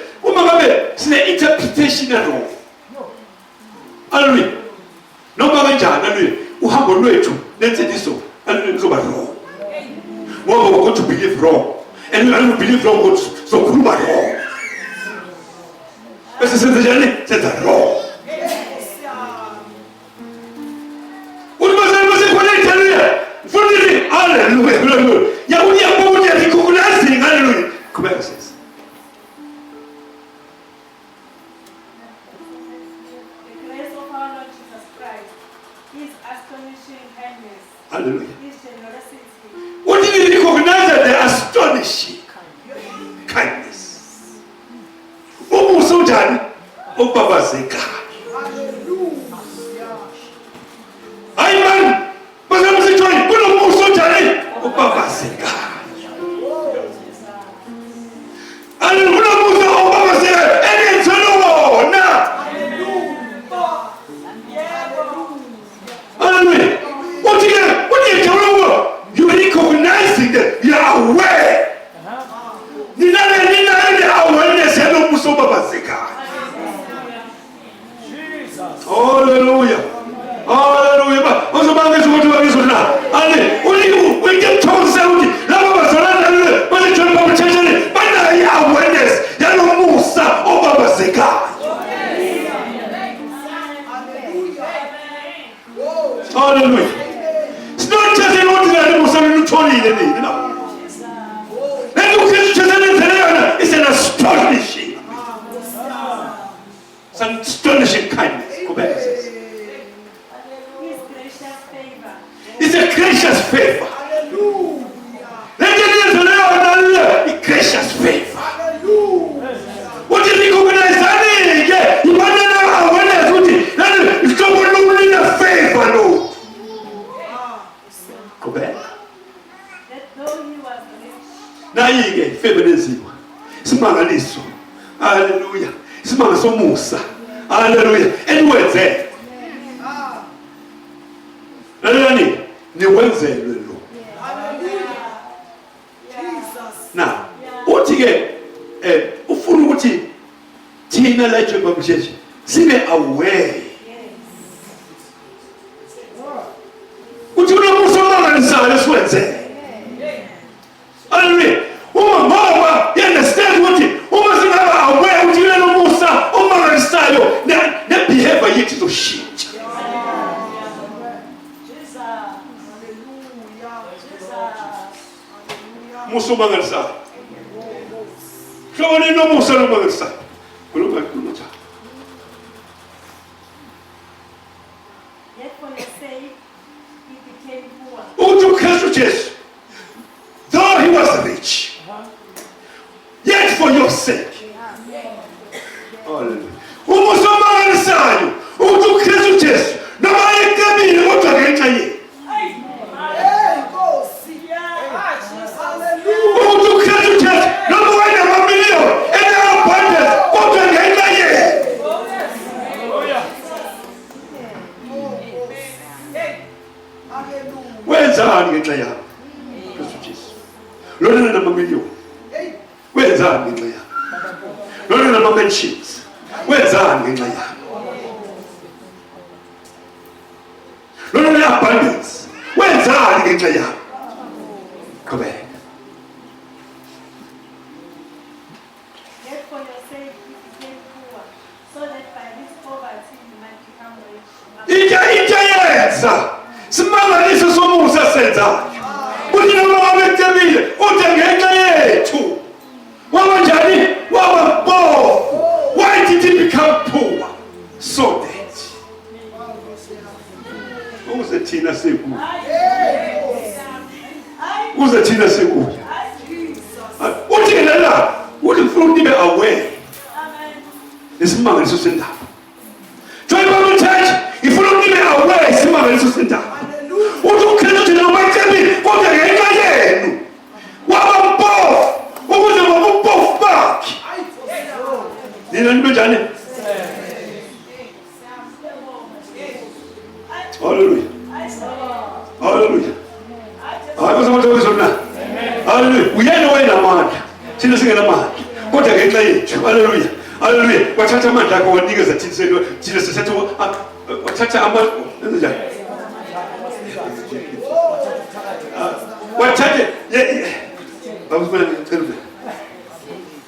It's the interpretation wrong. Hallelujah. No matter hallelujah. Uhambo lwethu lenze liso. Hallelujah. Lizoba wrong. What we're going to believe wrong. And we don't believe wrong. So khuluma wrong. Bese senze njani? Senza wrong. Hallelujah. Hallelujah. Recognizing. Hallelujah. Come on, says. The grace of our Lord Jesus Christ, His astonishing kindness, Hallelujah. His generosity. What did you recognize that the astonishing kindness? Umusujani, ubabazeka. Ayman, bazamuzi join. Kuno umusujani, ubabazeka. Hallelujah. Ubabazeka. Eni tolo na. Hallelujah. What you tell you recognizing that you are aware. Nina awareness hello musubabazeka. Jesus. Hallelujah. Hallelujah. Uzobange zokuthi na. Ale, we get told sound. Laba bazalana but the church of church bana awareness. Yalo musa obabazeka. Hallelujah. It's not just an ordinary Muslim you know. It's an astonishing. It's an astonishing kindness. Go back. esenziwa, isimangaliso, haleluya, isimanga somusa, haleluya, eniwenze. Lalelani, niwenzelwe lo. Na uthi ke ufuna ukuthi thina la eJohn Church sibe aware ukuthi unomusa omangalisayo esiwenze. Haleluya. Ngoba you-understand ukuthi uma singaba aware ukuthi unomusa omangalisayo ne-behavior yethu izoshintsha. Musa omangalisayo. Hlobo linomusa omangalisayo. Kulunga kunjani? Yet for your sake, he became poor. Uthi uKristu Jesu, though he was rich, yet for your sake. Hallelujah. Umusa omangalisayo uthi uKristu Jesu noma eqabile kodwa ngenxa yethu. Uthi uKristu Jesu noma wayinamamiliyoni ena-abundance kodwa ngenxa yethu. Wenzani ngenxa yakho Kristu Jesu? Lona namamiliyoni wenzani ngenxa yakho? Lona nama-mansions wenzani ngenxa yakho? Lona ne-abundance wenzani ngenxa yakho? Qhubeka. Yet for your sake, he became poor, so that by this poverty he might become rich. Into yenza simangaliso somusa senzayo uthi noma wabecebile uthi ngenxa yethu waba njani, waba mpofu. Why did he become poor? So that uze thina sekuya, uze thina sekuya. Uthi ngelala uthi ufuna ukuthi be aware isimangaliso sendaba. Joy Bible Church ifuna ukuthi be aware isimangaliso sendaba. Uthi uKristu noma ecebile kodwa ngenxa yenu waba mpofu ukuze ngobumpofu bakhe nina nibe njani. Hallelujah. Hallelujah. Hallelujah. Uyena wayenamandla thina singenamandla kodwa ngenxa yethu. Hallelujah. Hallelujah. Wathatha amandla akho wanikeza thina sithatha wathatha amandla njani? Wathathe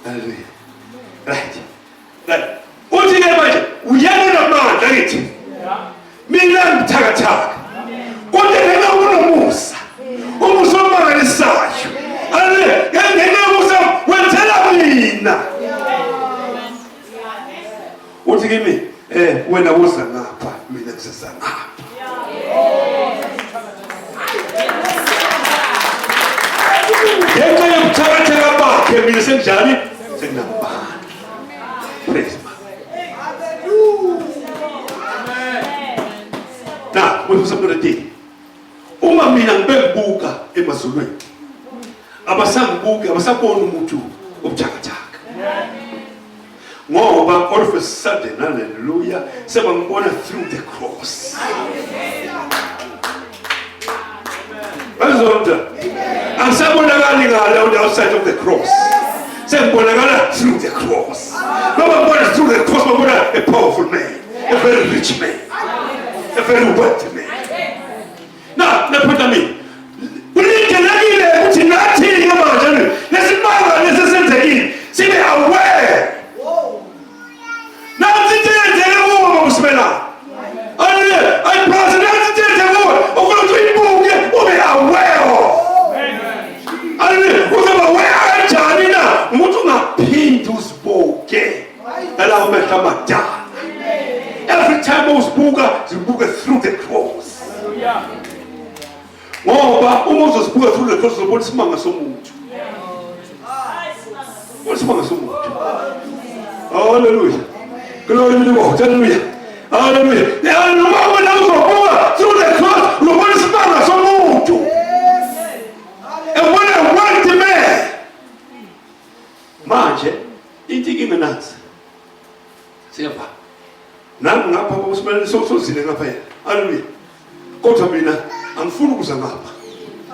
hallelujah. Right. Uthi ke manje uyena namandla kithi. Mina ngithakathaka kodwa ngenxa unomusa, umusa omangalisayo. Hallelujah. Ngenxa umusa wenzela mina. Uthi kimi wena uza ngapha mina ngisasa ngapha. Ngenxa yokuthakathaka bakhe mina senjani senginamandla. Praise God. Now, what was I'm going to do? Uma mina ngibebuka emazulwini. Abasangibuki, abasabona umuntu obuthakathaka. Ngoba all of a sudden, hallelujah, sebangibona through the cross. Bazonda. Angisabonakali ngale on the outside of the cross. Sebonakala through the cross. Nobody through the cross, but a powerful man, a very rich man, a very wealthy man. Now, let's put them in. We need to let you know not telling about it. Let's mother, let's send again. See me aware. Now, the woman was smell. I pass it the woman. Oh, what do you be aware of? Who's aware of Janina? Mutuna paint to spoke. Allow me to come down. Every time I was booger through the cross. Ngoba uma uzosibuka through the cross ubona isimanga somuntu. Ubona isimanga somuntu. Hallelujah. Glory be to God. Hallelujah. Hallelujah. Noma wena uzobuka through the cross ubona isimanga somuntu. And when I want the man, manje inkinga nansi siyapha nami ngapha usimele sozile ngapha yena haleluya kodwa mina angifuni ukuza ngapha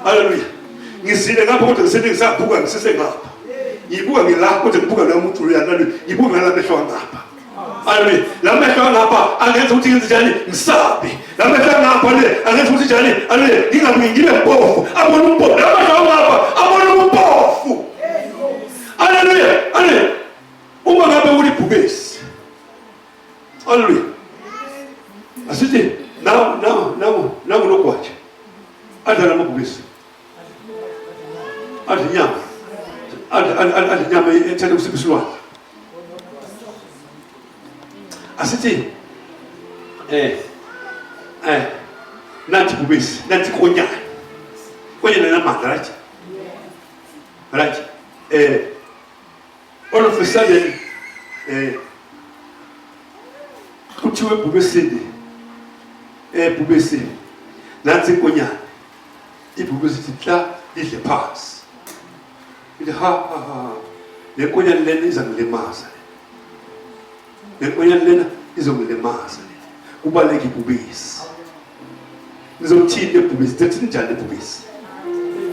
haleluya ngizile ngapha kodwa ngisele ngisabhuka ngisese ngapha ngibuka ngila kodwa ngibuka lo muntu lo yana ngibuka ngala mehlo ngapha haleluya la mehlo ngapha angenza ukuthi ngenze njani ngisabe la mehlo ngapha le angenza ukuthi njani haleluya ngingabuyi ngibe mpofu abona umpofu la mehlo ngapha abona umpofu haleluya haleluya uma ngabe uli bhubesi haleluya asithi now lokwathi adala amabhubesi adla inyama adla inyama ethanda ukusibisilwana asithi nanti bhubesi nanti konyana namandla right all of a sudden kuthiwe bhubesini bhubesini nansi inkonyane ibhubesi hla lidle phansi ithi ha le nkonyane lena izangilimaza le nkonyane lena izongilimaza kubaleka ibhubesi ngizothini lebhubesi thethini njani lebhubesi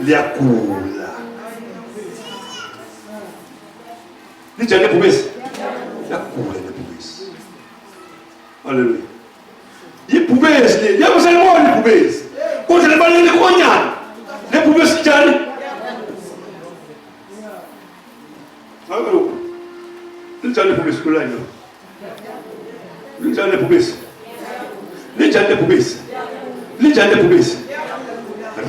liyagula lijani lebhubesi liyagula lebhubesi haleluya ibhubesi le yabo selibona ibhubesi kodwa libalele konyana lebhubesi njani hawu lijani lebhubesi kulayini lijani lebhubesi lijani lebhubesi lijani lebhubesi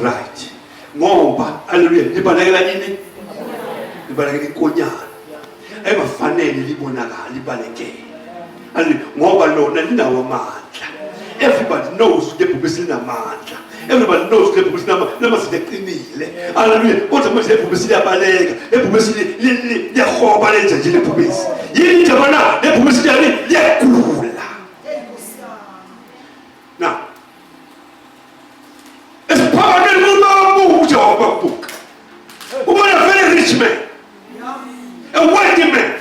right ngoba haleluya libalekela nini libalekela inkonyana ebafanele libonakala libalekele ngoba lona linawo amandla. Everybody knows lebhubesi linamandla. Everybody knows lebhubesi lamazinto eqinile. Hallelujah. Kodwa manje lebhubesi liyabaleka. Lebhubesi liyahoba lenze nje lebhubesi. Yini nje bana lebhubesi liyagula. Now, it's power that will not move your book. A very rich man, a wealthy man.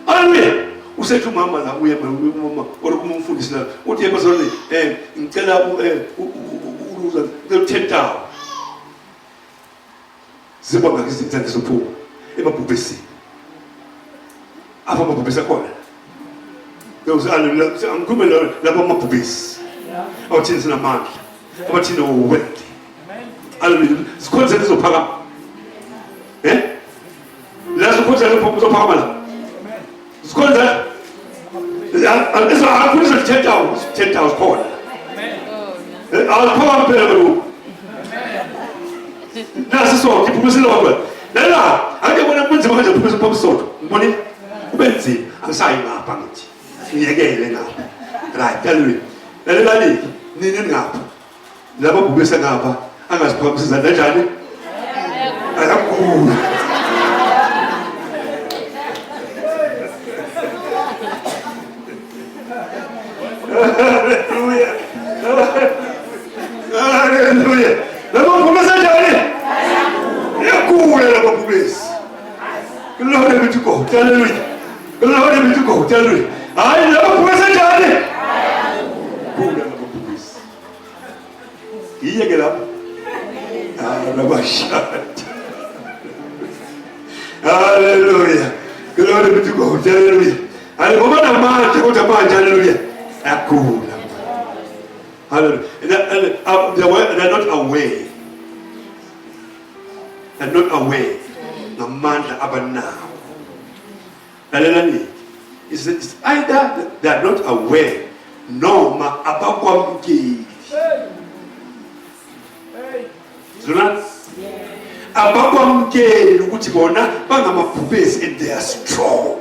Hallelujah. Use to mama la uye mama or kumfundisa la uthi yebazole ngicela uruza ngithetha zibonga izinto zophuma emabhubesi apha mabhubesi khona ngizalo la angikume la mabhubesi awuthini sinamandla abathini uwealthy haleluya sikhonze lizophakama la sikhonze lizophakama la sikhonza eso akulizo 10,000 khona awuphakama phela lo nasi so ngibhubesi lokho la ake bona kunzima kanje ubhubesi phakasodo ngibone ubenzima angisayi ngapha ngithi ngiyekele ngapha right haleluya lalelani nini ngapha laba bhubesi ngapha angaziphakamisa kanjani ayakula haleluya haleluya laba bhubesi kanjani yakula laba bhubesi glory be to God haleluya glory be to God haleluya hayi laba bhubesi kanjani kula laba bhubesi iyeke lapho Rabashata. Hallelujah. Glory be to God. Hallelujah. Hallelujah. Hallelujah. Hallelujah. They're not aware. They're not aware. No man now. Hallelujah. It's either they're not aware. No ma abakwamki. Abakwamkeli ukuthi bona bangamabhubesi and they are strong.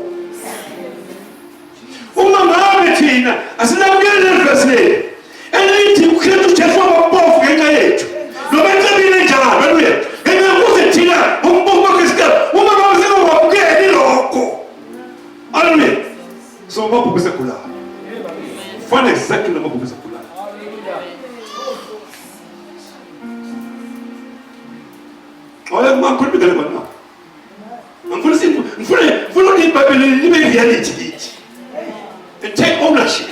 Uma ngabe thina asinamukele verse le elithi uKristu uJesu wabomvu ngenxa yethu noma ecebile njalo haleluya ngenxa yokuthi thina umbongo kaKristu uma ngabe singamukeli lokho haleluya so mabhubesi kula fana exactly mabhubesi kula. Olha, uma coisa me dá levando não. Não foi assim, Ngifuna iBhayibheli libe reality and take ownership.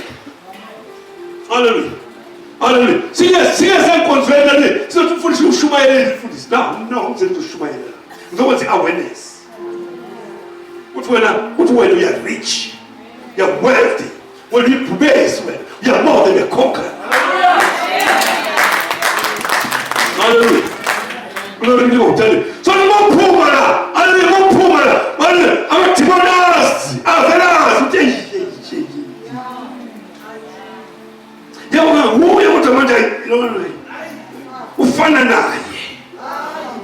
Hallelujah. Hallelujah. Singasenkonzweni sizothi mfundisi ushumayele mfundisi. No, ngizothi ushumayele. Ngizokwenza awareness. Uthi wena you are rich. You are wealthy. When you praise, you are more than a conqueror. Hallelujah. Glory to God. So the more poor, I'm a Timonas.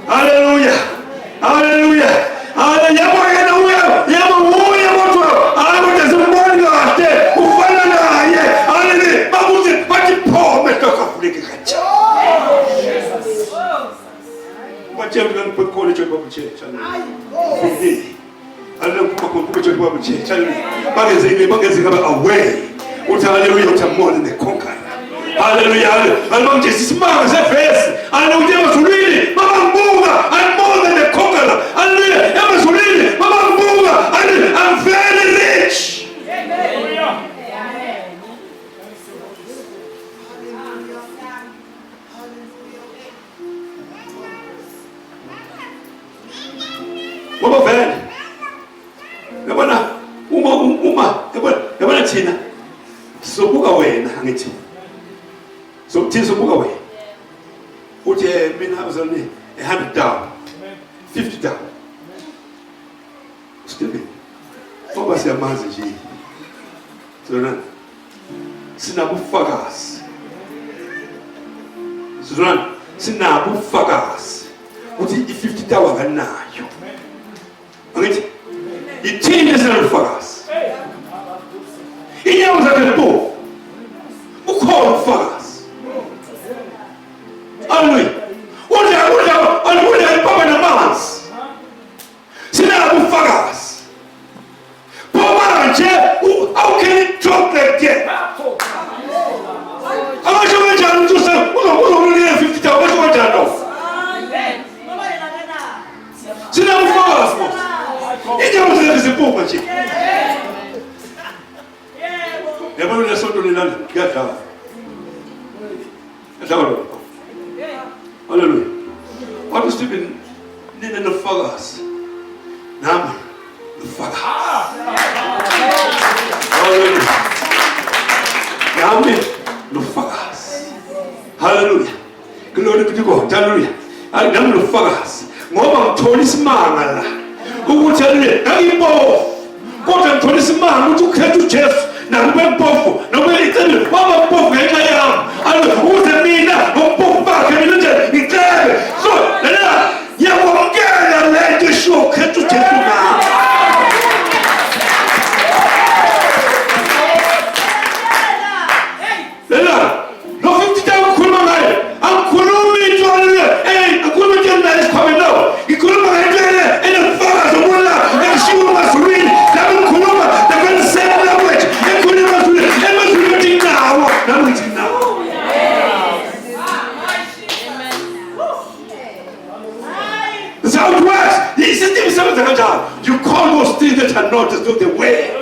Hallelujah. Hallelujah. Away. Hallelujah, more than the conqueror. Hallelujah. Along Jesus' mouth, hallelujah, was really, Mama Bunga, I'm more than a conqueror. Hallelujah, I was really, Mama Bunga, I'm very rich. Mama Van, Yabana Tina, so book away, Hangit. So things will go away. What I was only 100 down, 50 down. Stupid. What was your message? So then, Sinabu Fagas. So then, Sinabu Fagas. What is 50 down and now? Okay? The team is not Fagas. He knows that the book. Who called Fagas? Hallelujah. What are Papa and Mamas? Sinabu Fagas. Papa and how can it talk like that? How much of a child to say, who's only 50,000? What's your child? Sinabu Fagas. He knows there is a poor. Never will listen to the get out. That's all. Hallelujah. What is to be in the Fagas? Nam the Fagas. Hallelujah. Nam the Fagas. Hallelujah. Glory to God. Hallelujah. I nam the Fagas. Mama Tony Smangala. Who will tell me? I both. What I'm Tony Smang who took to chest. Now we're both. No way tell you. Mama both. I am. And who's the mean? Both back and so, you won't get a leg to show. Can't you take you now? No 50,000 Kulman. I'm Kulumi to hey, a Kulman is coming now. He couldn't and the fathers of Walla and she was reading. That Kuluma, the very same language. And Kuluma, and was reading now. Now it's now. Southwest, the system is you call those things that are not as though they were.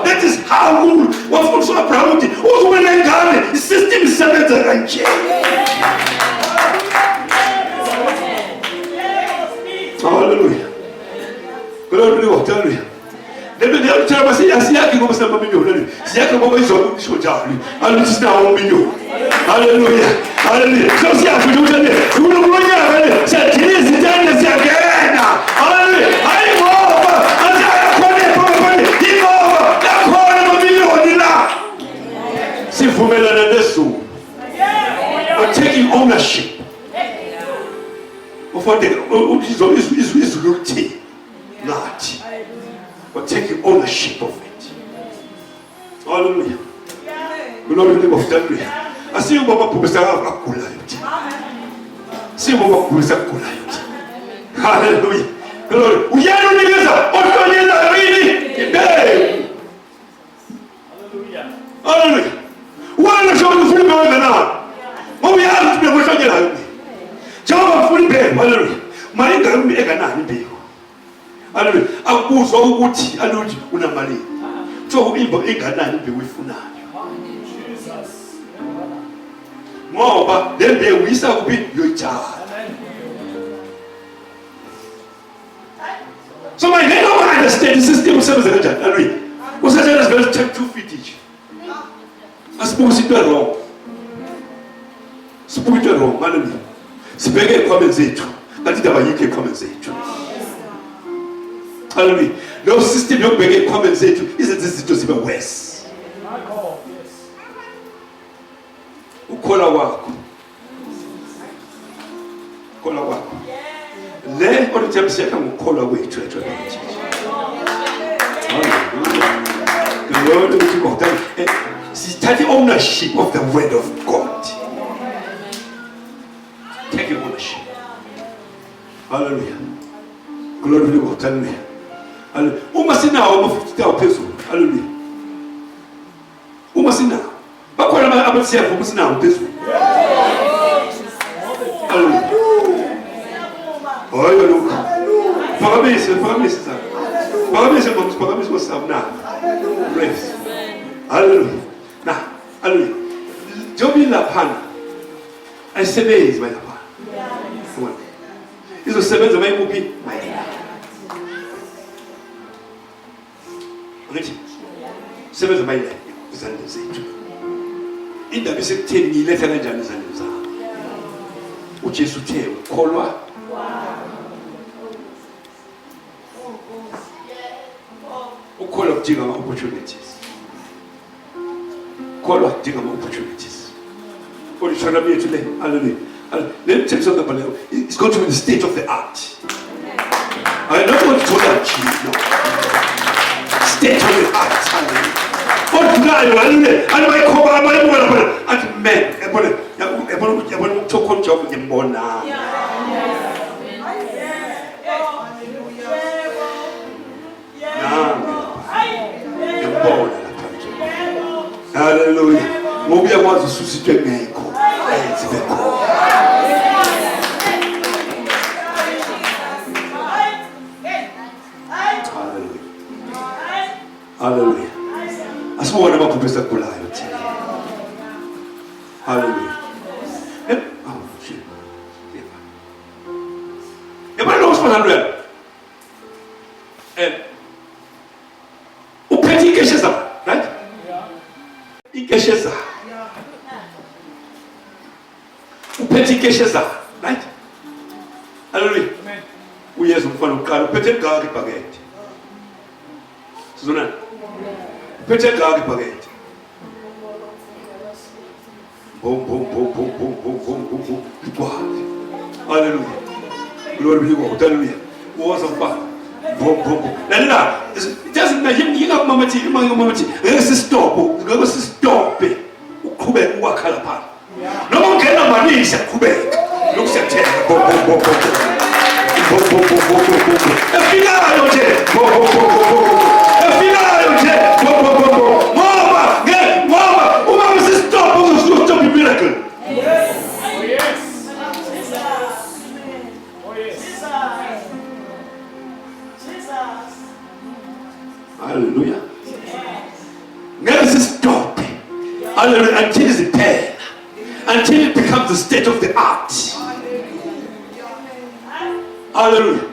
That is how what sort of priority. Also, when I got the system is set and change. Hallelujah. Glory to God. Hallelujah. Never tell me, I see, I can go some million. See, I can go so Charlie. I'll just now million. Hallelujah. Hallelujah. So, see, I can do that. You will bring up said, it is the time to say again. Hallelujah. I'm over. I'm over. That corner of a million. See, for me, that's so. But taking ownership of what is routine. Not. But taking ownership of it. Hallelujah. Glory to God. I see you, Mama Professor Akulayot. See you, Mama Professor Akulayot. Hallelujah. Glory. We are not together. What can you do? Hallelujah. Hallelujah. Why not show the free man now? What we have to be able to get out. Jehovah fully pay. Hallelujah. My God, we are not. Hallelujah. Akuzwa ukuthi hallelujah unamali. So imbo enganani bewifunayo. Ngoba lembe uyisa kuphi yoyitshala. So my they don't understand the system usebenza kanjani. Hallelujah. Usathana sivele take 2 feet each. Asibuke into wrong. Sibuke into wrong. Hallelujah. Sibeke ekhwameni zethu. Kanti indaba yikho ekhwameni zethu. Hallelujah. No system yokubeka ekhwameni zethu izenze izinto zibe worse. Ukhola wakho. Ukhola wakho. Le oluthabiseka ngokukholwa kwethu ethwe bathi. Glory to God. Take ownership of the word of God. Take ownership. Hallelujah. Glory to God. Hallelujah. Hallelujah. Uma sinawo ama-50,000 phezulu. Hallelujah. Uma sinawo. Bakhona abathiyapho uma sinawo phezulu. Hallelujah. Hayi lokho. Phakamise sana. Phakamise ngosabu na. Praise. Hallelujah. Na, hallelujah. Jobi laphana. Ayisebenzi laphana. Come on. Izosebenza mayikuphi? Angithi. Sebenza mayila izandla zethu. Indaba isekutheni ngiyiletha kanjani izandla zakho? uJesu uthe ukholwa ukholwa kudinga ama-opportunities. Ukholwa kudinga ama-opportunities. Olishona bethu le, hallelujah. Let me tell you something about it. It's going to be the state of the art. I'm not going to talk about cheese, no. State of the art, hallelujah. What guy, hallelujah. And my cover, my mother, and men, everyone took on job with the bona. Hallelujah. Mobi akwazi ususitwe ngekho. Ayizibekho. Hallelujah. Asibone abaphupha kulayo thina. Hallelujah. Oh shit. Yabona lo sifana uphethe inkeshe zakho, right? Inkeshe zakho. Uphethe inkeshe zakho, right? Hallelujah. Amen. Uyesu mfana uqala uphethe ngaka ibhakede. Sizona. Uphethe ngaka ibhakede. Boom. Hallelujah. Glory be to God. Hallelujah. Was of fun. Boom. Now, it doesn't matter. You got mama. Let's stop. Let's stop it. Ukube wakhala pha. Noma ungena manisa kubeka. Lokusethela. Boom. Efikayo nje. Efikayo nje. Mama, uma você stop, você stop miracle. Yes. Oh yes. Oh yes. Jesus. Hallelujah. Never stop. Hallelujah. Until it's eternal. Until it becomes the state of the art. Hallelujah.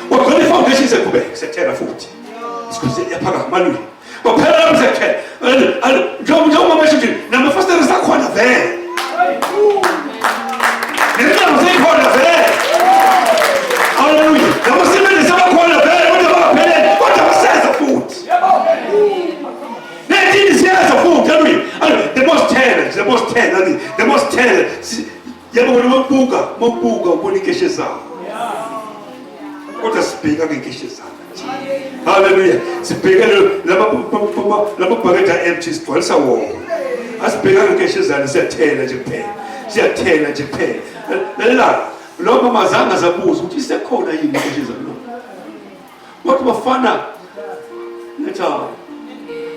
What when the foundation is a kubek, it's a terra foot. It's because they are hallelujah. But parallel is a terra. And John message. Now my first is not quite a van. There's nothing called a van. Hallelujah. Now what's the minute? Someone called a van. Whatever says of food. 19 years of food. Tell me. The most talent. Yabo mobuga ubonikeshe zabo. Kodwa sibheka ngenkeshe zakhe. Hallelujah. Sibheka lama bhakede empty sigcwalisa wona. Asibheka ngenkeshe zakhe siyathela nje kuphela. Lalela lo mama zanga zabuza ukuthi isekhona yini inkeshe zakhe lo. Kodwa bafana letha.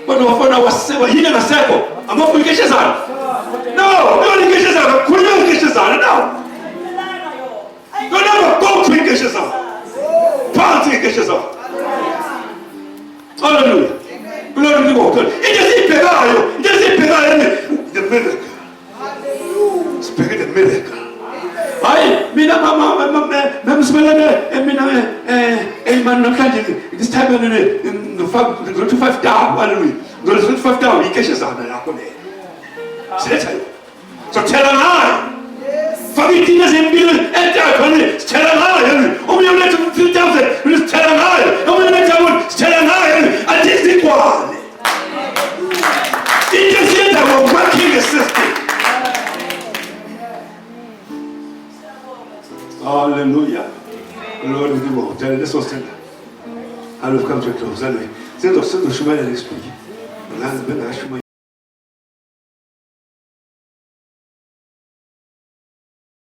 Kodwa bafana wasewa yini ngasekho amafu inkeshe zakhe. No, inkeshe zakhe khuluma inkeshe zakhe no. Don't ever go to inkeshe zakhe. Phansi inkeshe zakhe. Hallelujah. Glory to God. It doesn't pay. It doesn't pay. The miracle. Speak the miracle. I mean, I'm smelling it. This time, the 5 down. Hallelujah. The 5 down. He catches on the so tell him I. Forgetting us in Bill and tell him I. Only let him 3,000. Tell him I. Only let him tell him I. I just did one. He just said that we're working the system. Hallelujah. Glory to God. Let's all stand. I will come to a close. Anyway, send us to Shuman and speak.